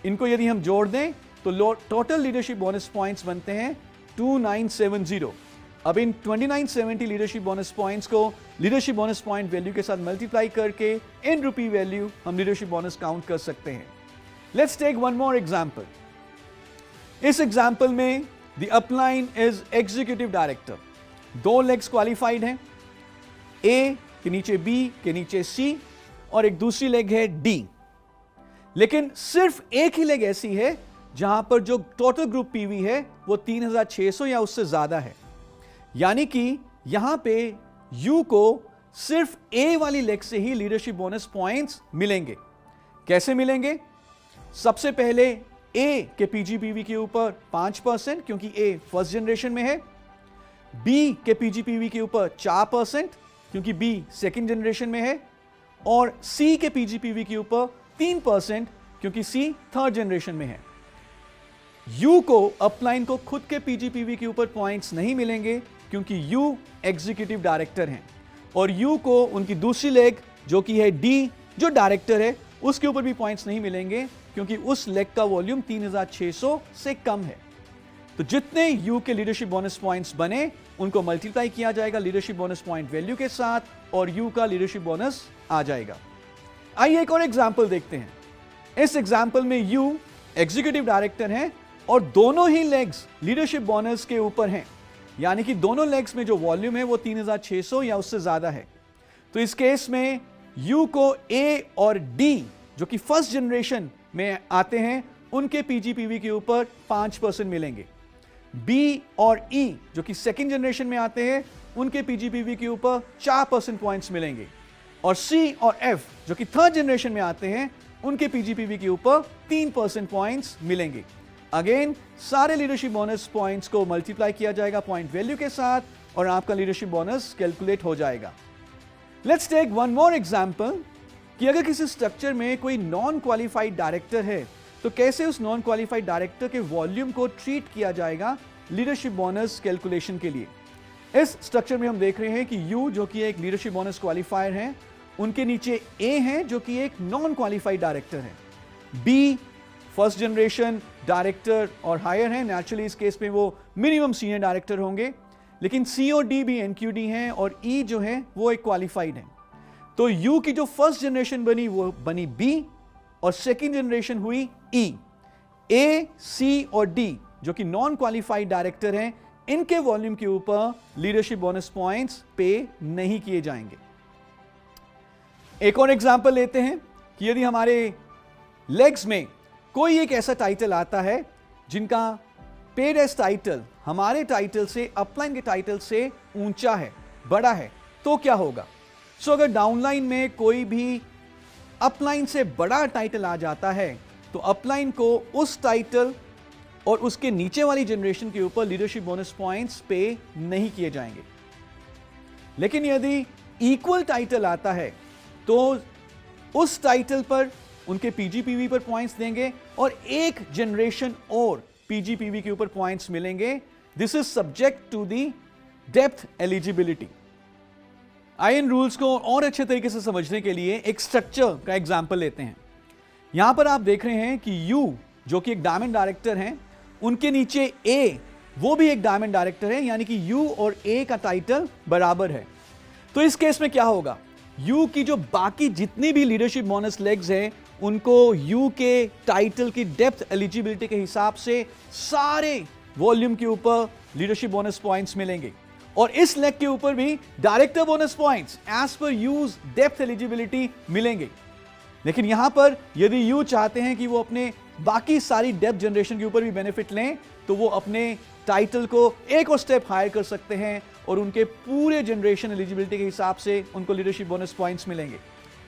इनको यदि हम जोड़ दें तो टोटल लीडरशिप बोनस पॉइंट्स बनते हैं 2970। अब इन 2970 लीडरशिप बोनस पॉइंट्स को लीडरशिप बोनस पॉइंट वैल्यू के साथ मल्टीप्लाई करके इन रुपी वैल्यू हम लीडरशिप बोनस काउंट कर सकते हैं। Let's take one more example. इस एग्जांपल में the upline is executive director. 2 legs qualified हैं, ए के नीचे बी के नीचे सी, और एक दूसरी लेग है डी। लेकिन सिर्फ एक ही लेग ऐसी है जहां पर जो टोटल ग्रुप पीवी है वो 3600 या उससे ज्यादा है, यानी कि यहां पे यू को सिर्फ ए वाली लेग से ही लीडरशिप बोनस पॉइंट्स मिलेंगे। कैसे मिलेंगे? सबसे पहले ए के पीजीपीवी के ऊपर 5% क्योंकि ए फर्स्ट जनरेशन में है, बी के पीजीपीवी के ऊपर 4% क्योंकि बी सेकेंड जनरेशन में है, और सी के पीजीपीवी के ऊपर 3% क्योंकि सी थर्ड जनरेशन में है। यू को अपलाइन को खुद के पीजीपीवी के ऊपर पॉइंट्स नहीं मिलेंगे क्योंकि यू एग्जीक्यूटिव डायरेक्टर हैं, और यू को उनकी दूसरी लेग जो कि है डी जो डायरेक्टर है उसके ऊपर भी पॉइंट्स नहीं मिलेंगे क्योंकि उस लेग का वॉल्यूम 3600 से कम है। तो जितने यू के लीडरशिप बोनस पॉइंट्स बने उनको मल्टीप्लाई किया जाएगा लीडरशिप बोनस पॉइंट वैल्यू के साथ, और यू का लीडरशिप बोनस आ जाएगा। आइए एक और एग्जांपल देखते हैं। इस एग्जांपल में यू एग्जीक्यूटिव डायरेक्टर हैं और दोनों ही लेग्स लीडरशिप बोनस के ऊपर हैं, यानी कि दोनों लेग्स में जो वॉल्यूम है वो 3600 या उससे ज्यादा है। तो इस केस में यू को ए और डी जो कि फर्स्ट जनरेशन में आते हैं उनके पीजीपीवी के ऊपर 5% मिलेंगे। बी और ई जो कि सेकेंड जनरेशन में आते हैं उनके पीजीपीवी के ऊपर 4% पॉइंट्स मिलेंगे। और सी और एफ जो कि थर्ड जनरेशन में आते हैं उनके पीजीपीवी के ऊपर 3% पॉइंट्स मिलेंगे। अगेन सारे लीडरशिप बोनस पॉइंट्स को मल्टीप्लाई किया जाएगा पॉइंट वैल्यू के साथ और आपका लीडरशिप बोनस कैलकुलेट हो जाएगा। Let's take one more example कि अगर किसी स्ट्रक्चर में कोई नॉन क्वालिफाइड डायरेक्टर है तो कैसे उस नॉन क्वालिफाइड डायरेक्टर के वॉल्यूम को ट्रीट किया जाएगा लीडरशिप बोनस कैलकुलेशन के लिए। इस स्ट्रक्चर में हम देख रहे हैं कि यू जो कि एक लीडरशिप बोनस क्वालिफायर है, उनके नीचे ए है जो कि एक नॉन क्वालिफाइड डायरेक्टर है, बी फर्स्ट जनरेशन डायरेक्टर और हायर है, नेचुरली इस केस में वो मिनिमम सीनियर डायरेक्टर होंगे, लेकिन सी और डी भी एनक्यूडी हैं और ई जो है वो एक क्वालिफाइड है। तो यू की जो फर्स्ट जनरेशन बनी वो बनी बी और सेकेंड जनरेशन हुई ई। ए, सी और डी जो कि नॉन क्वालिफाइड डायरेक्टर हैं, इनके वॉल्यूम के ऊपर लीडरशिप बोनस पॉइंट्स पे नहीं किए जाएंगे। एक और एग्जांपल लेते हैं कि यदि हमारे लेग्स में कोई एक ऐसा टाइटल आता है जिनका पेड एज टाइटल हमारे टाइटल से अपलाइन के टाइटल से ऊंचा है, बड़ा है, तो क्या होगा? सो अगर डाउनलाइन में कोई भी अपलाइन से बड़ा टाइटल आ जाता है तो अपलाइन को उस टाइटल और उसके नीचे वाली जनरेशन के ऊपर लीडरशिप बोनस पॉइंट्स पे नहीं किए जाएंगे। लेकिन यदि इक्वल टाइटल आता है तो उस टाइटल पर उनके पीजीपीवी पर पॉइंट्स देंगे और एक जनरेशन और पीजीपीवी के ऊपर पॉइंट्स मिलेंगे। This is subject to the depth eligibility. आइए इन रूल्स को और अच्छे तरीके से समझने के लिए एक स्ट्रक्चर का एग्जांपल लेते हैं। यहां पर आप देख रहे हैं कि यू जो कि एक डायमंड डायरेक्टर हैं, उनके नीचे ए वो भी एक डायमंड डायरेक्टर है, यानी कि यू और ए का टाइटल बराबर है। तो इस केस में क्या होगा? यू की जो बाकी जितनी भी लीडरशिप बोनस लेग्स हैं उनको यू के टाइटल की डेप्थ एलिजिबिलिटी के हिसाब से सारे वॉल्यूम के ऊपर लीडरशिप बोनस पॉइंट्स मिलेंगे और इस लेग के ऊपर भी director bonus points as per use depth eligibility मिलेंगे। लेकिन यहां पर यदि यू चाहते हैं कि वो अपने बाकी सारी डेप्थ जनरेशन के ऊपर भी बेनिफिट लें तो वो अपने टाइटल को एक और स्टेप हायर कर सकते हैं और उनके पूरे जनरेशन एलिजिबिलिटी के हिसाब से उनको लीडरशिप बोनस पॉइंट्स मिलेंगे।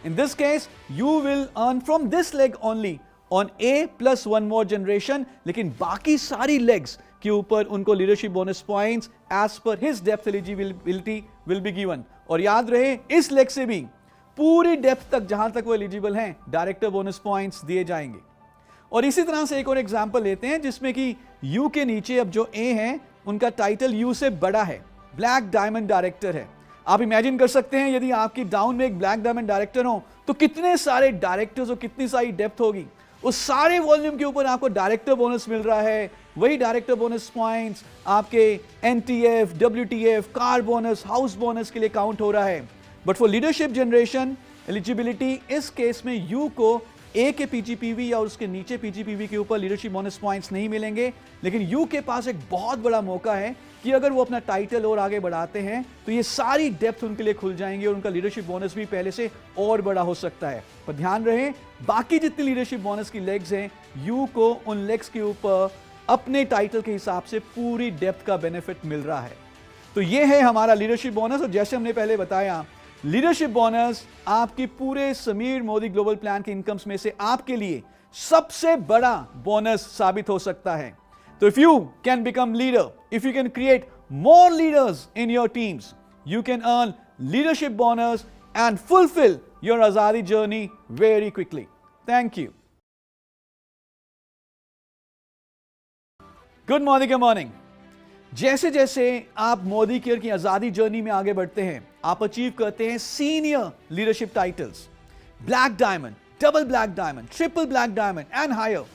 In this case you will earn from this leg only on a plus one more generation, लेकिन बाकी सारी लेग्स के ऊपर उनको leadership bonus points as per his depth eligibility will be given. और याद रहे इस लेग से भी पूरी डेप्थ तक जहां तक वो एलिजिबल हैं डायरेक्टर बोनस पॉइंट्स दिए जाएंगे। और इसी तरह से एक और एग्जांपल लेते हैं जिसमें कि यू के नीचे अब जो ए हैं उनका टाइटल यू से बड़ा है, ब्लैक डायमंड डायरेक्टर है। आप इमेजिन कर सकते हैं यदि आपकी डाउन में एक ब्लैक डायमंड डायरेक्टर हो तो कितने सारे डायरेक्टर्स और कितनी सारी डेप्थ होगी। उस सारे वॉल्यूम के ऊपर आपको डायरेक्टर बोनस मिल रहा है, वही डायरेक्टर बोनस पॉइंट्स आपके NTF, WTF, car bonus, house bonus के लिए काउंट हो रहा है। But for leadership generation eligibility इस केस में यू को ए के पीजीपीवी या उसके नीचे पीजीपीवी के ऊपर लीडरशिप बोनस पॉइंट्स नहीं मिलेंगे। लेकिन यू के पास एक बहुत बड़ा मौका है कि अगर वो अपना टाइटल और आगे बढ़ाते हैं तो ये सारी डेप्थ उनके लिए खुल जाएंगे और उनका लीडरशिप बोनस भी पहले से और बड़ा हो सकता है। पर ध्यान रहे बाकी जितनी लीडरशिप बोनस की लेग्स हैं यू को उन लेग्स के ऊपर अपने टाइटल के हिसाब से पूरी डेप्थ का बेनिफिट मिल रहा है। तो ये है हमारा लीडरशिप बोनस। और जैसे हमने पहले बताया लीडरशिप बोनस आपकी पूरे समीर मोदी ग्लोबल प्लान के इनकम्स में से आपके लिए सबसे बड़ा बोनस साबित हो सकता है। तो if you can become leader, if you can create more leaders in your teams, you can earn leadership bonus and fulfil your आजादी journey very quickly. Thank you. Good morning. Good morning. जैसे जैसे आप मोदी केयर की आजादी जर्नी में आगे बढ़ते हैं आप अचीव करते हैं senior leadership titles, black diamond, double black diamond, triple black diamond and higher.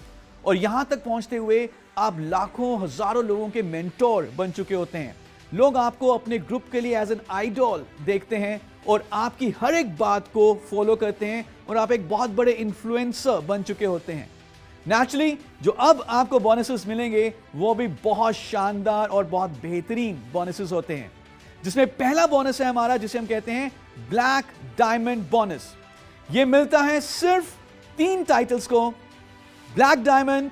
और यहां तक पहुंचते हुए आप लाखों हजारों लोगों के मेंटोर बन चुके होते हैं। लोग आपको अपने ग्रुप के लिए एज एन आइडॉल देखते हैं और आपकी हर एक बात को फॉलो करते हैं और आप एक बहुत बड़े इन्फ्लुएंसर बन चुके होते हैं। नेचुरली जो अब आपको बोनसेस मिलेंगे वो भी बहुत शानदार और बहुत बेहतरीन बोनसेस होते हैं। जिसमें पहला बोनस है हमारा जिसे हम कहते हैं ब्लैक डायमंड बोनस। यह मिलता है सिर्फ 3 टाइटल्स को, black diamond,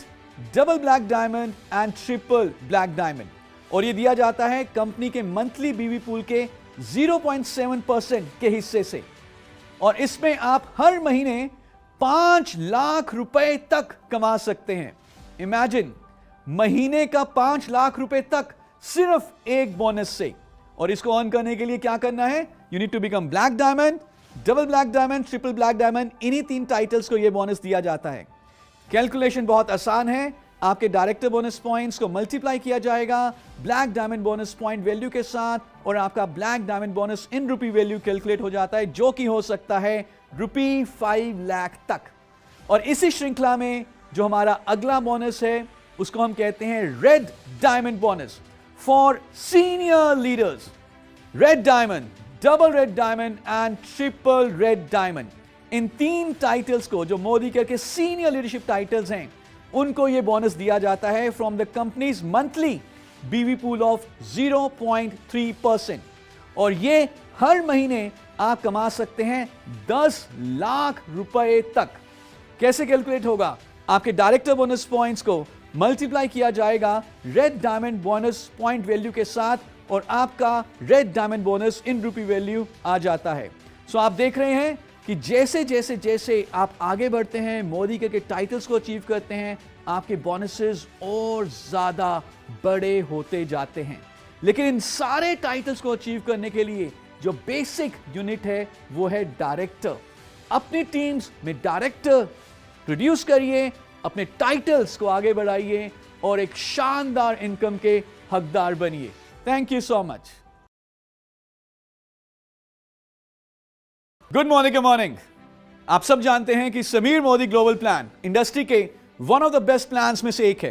double black diamond and triple black diamond, और यह दिया जाता है कंपनी के मंथली बीवी पूल के 0.7% के हिस्से से। और इसमें आप हर महीने 5 लाख रुपए तक कमा सकते हैं। इमेजिन, महीने का 5 लाख रुपए तक सिर्फ एक बोनस से। और इसको अर्न करने के लिए क्या करना है? You need to become black diamond, double black diamond, triple black diamond. इन्हीं 3 टाइटल्स को यह बोनस दिया जाता है। कैलकुलेशन बहुत आसान है। आपके डायरेक्टर बोनस पॉइंट्स को मल्टीप्लाई किया जाएगा black diamond bonus point value के साथ, और आपका ब्लैक डायमंड बोनस इन रुपी वैल्यू कैलकुलेट हो जाता है, जो कि हो सकता है रुपी 5 लाख तक। और इसी श्रृंखला में जो हमारा अगला बोनस है उसको हम कहते हैं red diamond bonus for senior leaders. Red diamond, double red diamond and triple red diamond, in 3 titles को, जो मोदी केयर के सीनियर लीडरशिप टाइटल्स हैं, उनको यह बोनस दिया जाता है फ्रॉम द कंपनीज मंथली बीवी पूल ऑफ 0.3%। और ये हर महीने आप कमा सकते हैं 10 लाख रुपए तक। कैसे कैलकुलेट होगा? आपके डायरेक्टर बोनस पॉइंट्स को मल्टीप्लाई किया जाएगा red diamond bonus point value के साथ, और आपका रेड डायमंड बोनस इन रुपी वैल्यू आ जाता है। सो आप देख रहे हैं कि जैसे जैसे जैसे आप आगे बढ़ते हैं, मोदी के टाइटल्स को अचीव करते हैं, आपके बोनसेस और ज्यादा बड़े होते जाते हैं। लेकिन इन सारे टाइटल्स को अचीव करने के लिए जो बेसिक यूनिट है वो है डायरेक्टर। अपनी टीम्स में डायरेक्टर प्रोड्यूस करिए, अपने टाइटल्स को आगे बढ़ाइए और एक शानदार इनकम के हकदार बनिए। Thank you so much. Good morning. आप सब जानते हैं कि Sameer Modi global plan industry के one of the best plans में से एक है।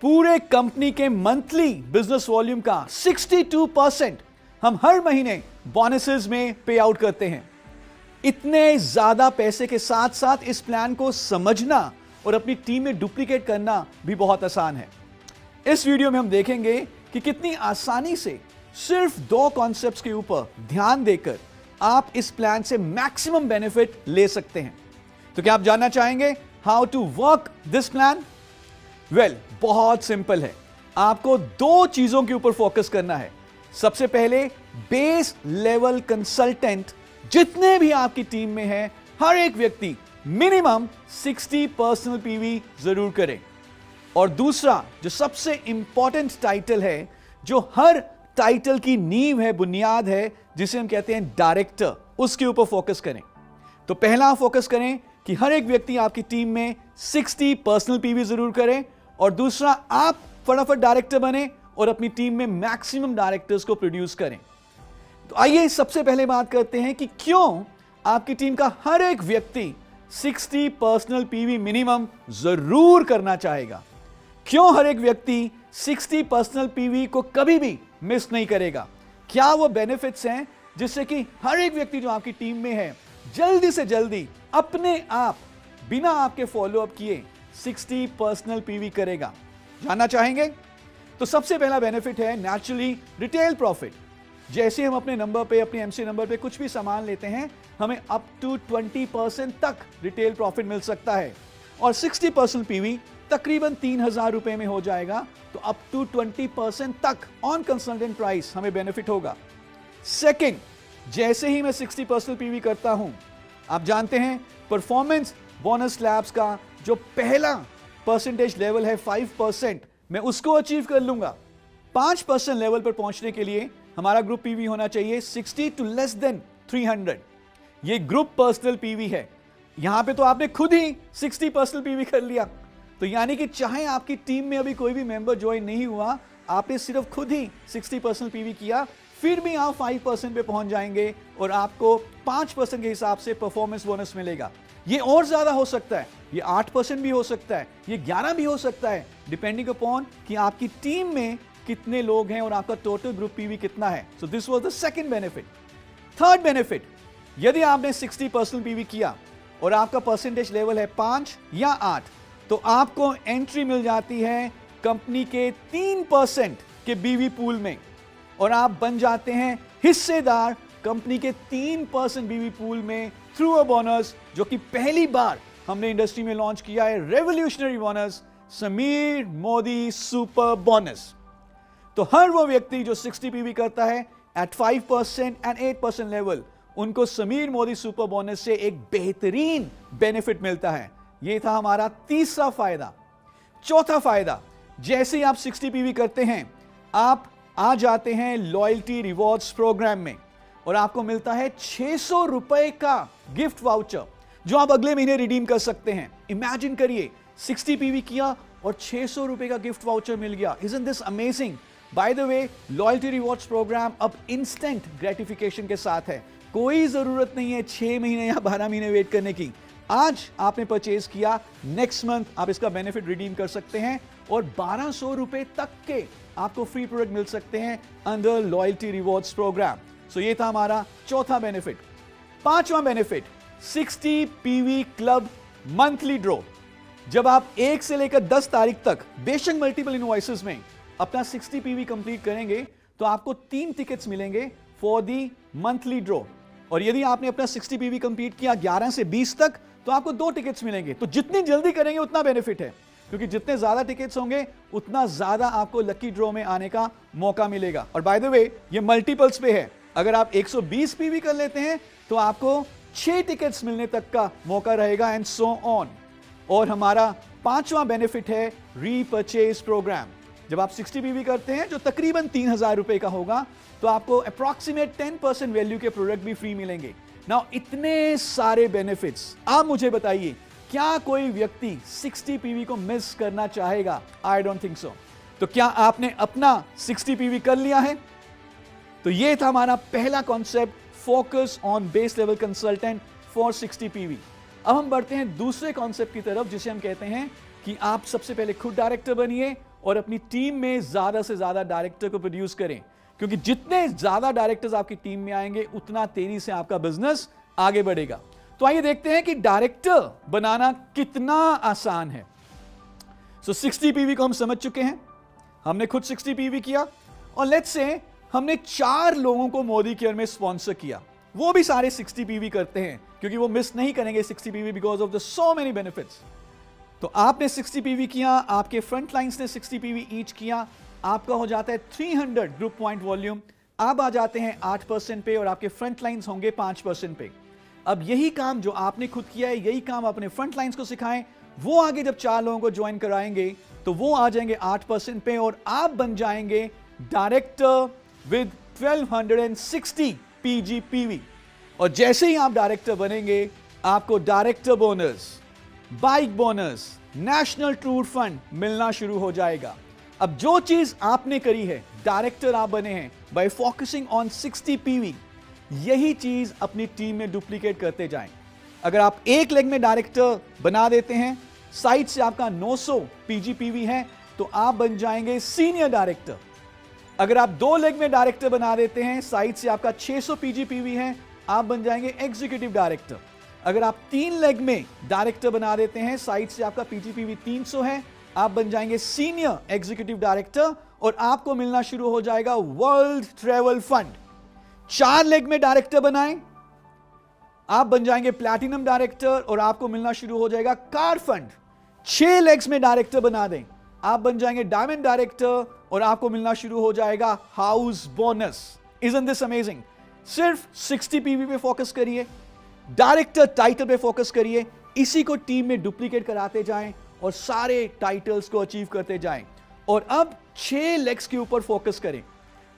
पूरे कंपनी के मंथली बिजनेस वॉल्यूम का 62% हम हर महीने बोनसेस में पे आउट करते हैं। इतने ज्यादा पैसे के साथ साथ इस प्लान को समझना और अपनी टीम में डुप्लीकेट करना भी बहुत आसान है। इस वीडियो में हम देखेंगे कि कितनी आसानी से सिर्फ 2 कॉन्सेप्ट्स के ऊपर ध्यान देकर आप इस प्लान से मैक्सिमम बेनिफिट ले सकते हैं। तो क्या आप जानना चाहेंगे how to work this plan? Well, बहुत सिंपल है। आपको 2 चीजों के ऊपर फोकस करना है। सबसे पहले, बेस लेवल कंसल्टेंट जितने भी आपकी टीम में हैं, हर एक व्यक्ति मिनिमम 60 पर्सनल पीवी जरूर करे। और दूसरा, जो सबसे इंपॉर्टेंट टाइटल है, जो हर टाइटल की नींव है, बुनियाद है, जिसे हम कहते हैं डायरेक्टर, उसके ऊपर फोकस करें। तो पहला फोकस करें कि हर एक व्यक्ति आपकी टीम में 60 पर्सनल पीवी जरूर करे, और दूसरा, आप फटाफट डायरेक्टर बने और अपनी टीम में मैक्सिमम डायरेक्टर्स को प्रोड्यूस करें। तो आइए सबसे पहले बात करते हैं कि क्यों आपकी टीम का हर एक व्यक्ति 60 पर्सनल पीवी मिनिमम जरूर करना चाहेगा। क्यों हर एक व्यक्ति 60 पर्सनल पीवी को कभी भी मिस नहीं करेगा? क्या वो बेनिफिट्स हैं जिससे कि हर एक व्यक्ति जो आपकी टीम में है जल्दी से जल्दी अपने आप बिना आपके फॉलोअप किए 60 पर्सनल पीवी करेगा? जानना चाहेंगे? तो सबसे पहला बेनिफिट है नेचुरली रिटेल प्रॉफिट। जैसे हम अपने नंबर पे, अपने एमसी नंबर पे कुछ भी सामान लेते हैं, हमें अप टू 20% तक रिटेल प्रॉफिट मिल सकता है, और 60 पर्सनल पीवी तकरीबन 3000 रुपए में हो जाएगा। तो अप टू 20% तक ऑन कंसल्टेंट प्राइस हमें बेनिफिट होगा। सेकंड, जैसे ही मैं 60 पर्सनल पीवी करता हूं, आप जानते हैं परफॉर्मेंस बोनस स्लैब्स का जो पहला परसेंटेज लेवल है 5%, मैं उसको अचीव कर लूंगा। 5% लेवल पर पहुंचने के लिए हमारा ग्रुप पीवी होना चाहिए 60 टू लेस देन 300। ये ग्रुप पर्सनल पीवी है। यहां पे तो आपने खुद ही 60 पर्सनल पीवी कर लिया। तो यानी कि चाहे आपकी टीम में अभी कोई भी मेंबर ज्वाइन नहीं हुआ, आपने सिर्फ खुद ही 60 पर्सनल पीवी किया, फिर भी आप 5% पे पहुंच जाएंगे और आपको 5% के हिसाब से परफॉर्मेंस बोनस मिलेगा। ये और ज्यादा हो सकता है, ये 8% भी हो सकता है, ये 11 भी हो सकता है, डिपेंडिंग अपॉन कि आपकी टीम में कितने लोग हैं और आपका टोटल ग्रुप पीवी कितना है। So this was the second benefit. Third benefit, यदि आपने 60 पर्सनल पीवी किया और आपका परसेंटेज लेवल है 5 या 8, तो आपको एंट्री मिल जाती है कंपनी के 3% के बीवी पूल में। और आप बन जाते हैं हिस्सेदार कंपनी के 3% बीवी पूल में थ्रू अ बोनस, जो कि पहली बार हमने इंडस्ट्री में लॉन्च किया है, revolutionary bonus, Sameer Modi super bonus. तो हर वो व्यक्ति जो 60 पीवी करता है एट 5% एंड 8% लेवल, उनको समीर मोदी सुपर बोनस से एक बेहतरीन बेनिफिट मिलता है। यह था हमारा तीसरा फायदा। चौथा फायदा, जैसे ही आप 60 पीवी करते हैं, आप आ जाते हैं लॉयल्टी रिवॉर्ड्स प्रोग्राम में और आपको मिलता है 600 रुपए का गिफ्ट वाउचर, जो आप अगले महीने रिडीम कर सकते हैं। इमेजिन करिए, 60 पीवी किया और 600 रुपए का गिफ्ट वाउचर मिल गया। Isn't this amazing? By the way, loyalty rewards program अब इंस्टेंट ग्रेटिफिकेशन के साथ है। कोई जरूरत नहीं है 6 महीने या 12 महीने वेट करने की। आज आपने परचेज किया, नेक्स्ट मंथ आप इसका बेनिफिट रिडीम कर सकते हैं और 1200 रुपए तक के आपको फ्री प्रोडक्ट मिल सकते हैं अंडर लॉयल्टी रिवॉर्ड्स प्रोग्राम। सो ये था हमारा चौथा बेनिफिट। पांचवां benefit, 60 PV club monthly draw. जब आप 1 से लेकर 10 तारीख तक बेशक मल्टीपल इनवॉइसेस में अपना 60 पीवी कंप्लीट करेंगे तो आपको 3 टिकट्स मिलेंगे फॉर दी मंथली ड्रॉ। और यदि आपने अपना 60 पीवी कंप्लीट किया 11 से 20 तक तो आपको 2 टिकट्स मिलेंगे। तो जितनी जल्दी करेंगे उतना बेनिफिट है, क्योंकि जितने ज्यादा टिकट्स होंगे उतना ज्यादा आपको लकी ड्रॉ में आने का मौका मिलेगा। और बाय द वे, ये मल्टीपल्स पे है। अगर आप 120 पीवी कर लेते हैं तो आपको 6 टिकट्स मिलने तक का मौका रहेगा एंड सो ऑन। और हमारा पांचवा बेनिफिट है रीपर्चेज प्रोग्राम। जब आप 60 पीवी करते हैं, जो तकरीबन 3000 रुपए का होगा, तो आपको अप्रॉक्सीमेट 10% वैल्यू के प्रोडक्ट भी फ्री मिलेंगे। नाउ इतने सारे बेनिफिट्स, आप मुझे बताइए, क्या कोई व्यक्ति 60 पीवी को मिस करना चाहेगा? I don't think so. तो क्या आपने अपना 60 पीवी कर लिया है? तो यह था हमारा पहला concept, focus on base level consultant for 60 PV. अब हम बढ़ते हैं दूसरे कॉन्सेप्ट की तरफ, जिसे हम कहते हैं कि आप सबसे पहले खुद डायरेक्टर बनिए और अपनी टीम में ज्यादा से ज्यादा डायरेक्टर को प्रोड्यूस करें, क्योंकि जितने ज्यादा डायरेक्टर्स आपकी टीम में आएंगे उतना तेजी से आपका बिजनेस आगे बढ़ेगा। तो आइए देखते हैं कि डायरेक्टर बनाना कितना आसान है। सो 60 पीवी को हम समझ चुके हैं, हमने खुद 60 पीवी किया और लेट्स से हमने 4 लोगों को मोदी केयर में स्पॉन्सर किया। वो भी सारे 60 पीवी करते हैं, क्योंकि वो मिस नहीं करेंगे 60 PV because of the so many benefits. तो आपने 60 पीवी किया, आपके फ्रंट लाइन्स ने 60 पीवी ईच किया, आपका हो जाता है 300 ग्रुप पॉइंट वॉल्यूम। आप आ जाते हैं 8% पे और आपके फ्रंट लाइन्स होंगे 5% पे। अब यही काम जो आपने खुद किया है, यही काम अपने फ्रंट लाइन्स को सिखाएं। वो आगे जब 4 लोगों को ज्वाइन कराएंगे तो वो आ जाएंगे 8% पे और आप बन जाएंगे डायरेक्टर विद 1260 PGPV। और जैसे ही आप डायरेक्टर बनेंगे, आपको director bonus, bike bonus, national tour fund मिलना शुरू हो जाएगा। अब जो चीज आपने करी है, डायरेक्टर आप बने हैं बाय फोकसिंग ऑन 60 पीवी, यही चीज अपनी टीम में डुप्लीकेट करते जाएं। अगर आप एक लेग में डायरेक्टर बना देते हैं, साइड से आपका 900 PGPV है, तो आप बन जाएंगे सीनियर डायरेक्टर। अगर आप 2 लेग में डायरेक्टर बना देते हैं, साइड से आपका 600 PGPV है, आप बन जाएंगे एग्जीक्यूटिव डायरेक्टर। अगर आप 3 लेग में डायरेक्टर बना देते हैं, साइड से आपका PGPV 300 है, आप बन जाएंगे सीनियर एग्जीक्यूटिव डायरेक्टर और आपको मिलना शुरू हो जाएगा वर्ल्ड ट्रैवल फंड। 4 लेग में डायरेक्टर बनाएं, आप बन जाएंगे प्लैटिनम डायरेक्टर और आपको मिलना शुरू हो जाएगा कार फंड। 6 लेग्स में डायरेक्टर बना दें, आप बन जाएंगे डायमंड डायरेक्टर और आपको मिलना शुरू हो जाएगा house bonus. Isn't this amazing? सिर्फ 60 पीवी पे फोकस करिए, डायरेक्टर टाइटल पे फोकस करिए, इसी को टीम में डुप्लीकेट कराते जाएं और सारे टाइटल्स को अचीव करते जाएं। और अब 6 लेग्स के ऊपर फोकस करें।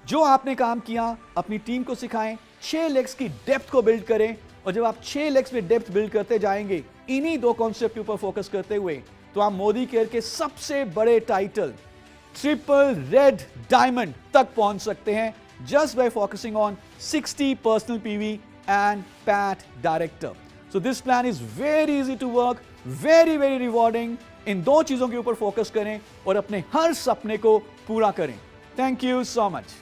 जो आपने काम किया अपनी टीम को सिखाएं, 6 लेग्स की डेप्थ को बिल्ड करें। और जब आप 6 लेग्स में डेप्थ बिल्ड करते जाएंगे, इन्हीं 2 कॉन्सेप्ट के ऊपर फोकस करते हुए, तो आप मोदी केयर के सबसे बड़े टाइटल ट्रिपल रेड डायमंड तक पहुंच सकते हैं, just by focusing on 60 personal PV and PAT director. So this plan is very easy to work, very rewarding. इन 2 चीजों के ऊपर फोकस करें और अपने हर सपने को पूरा करें। Thank you so much.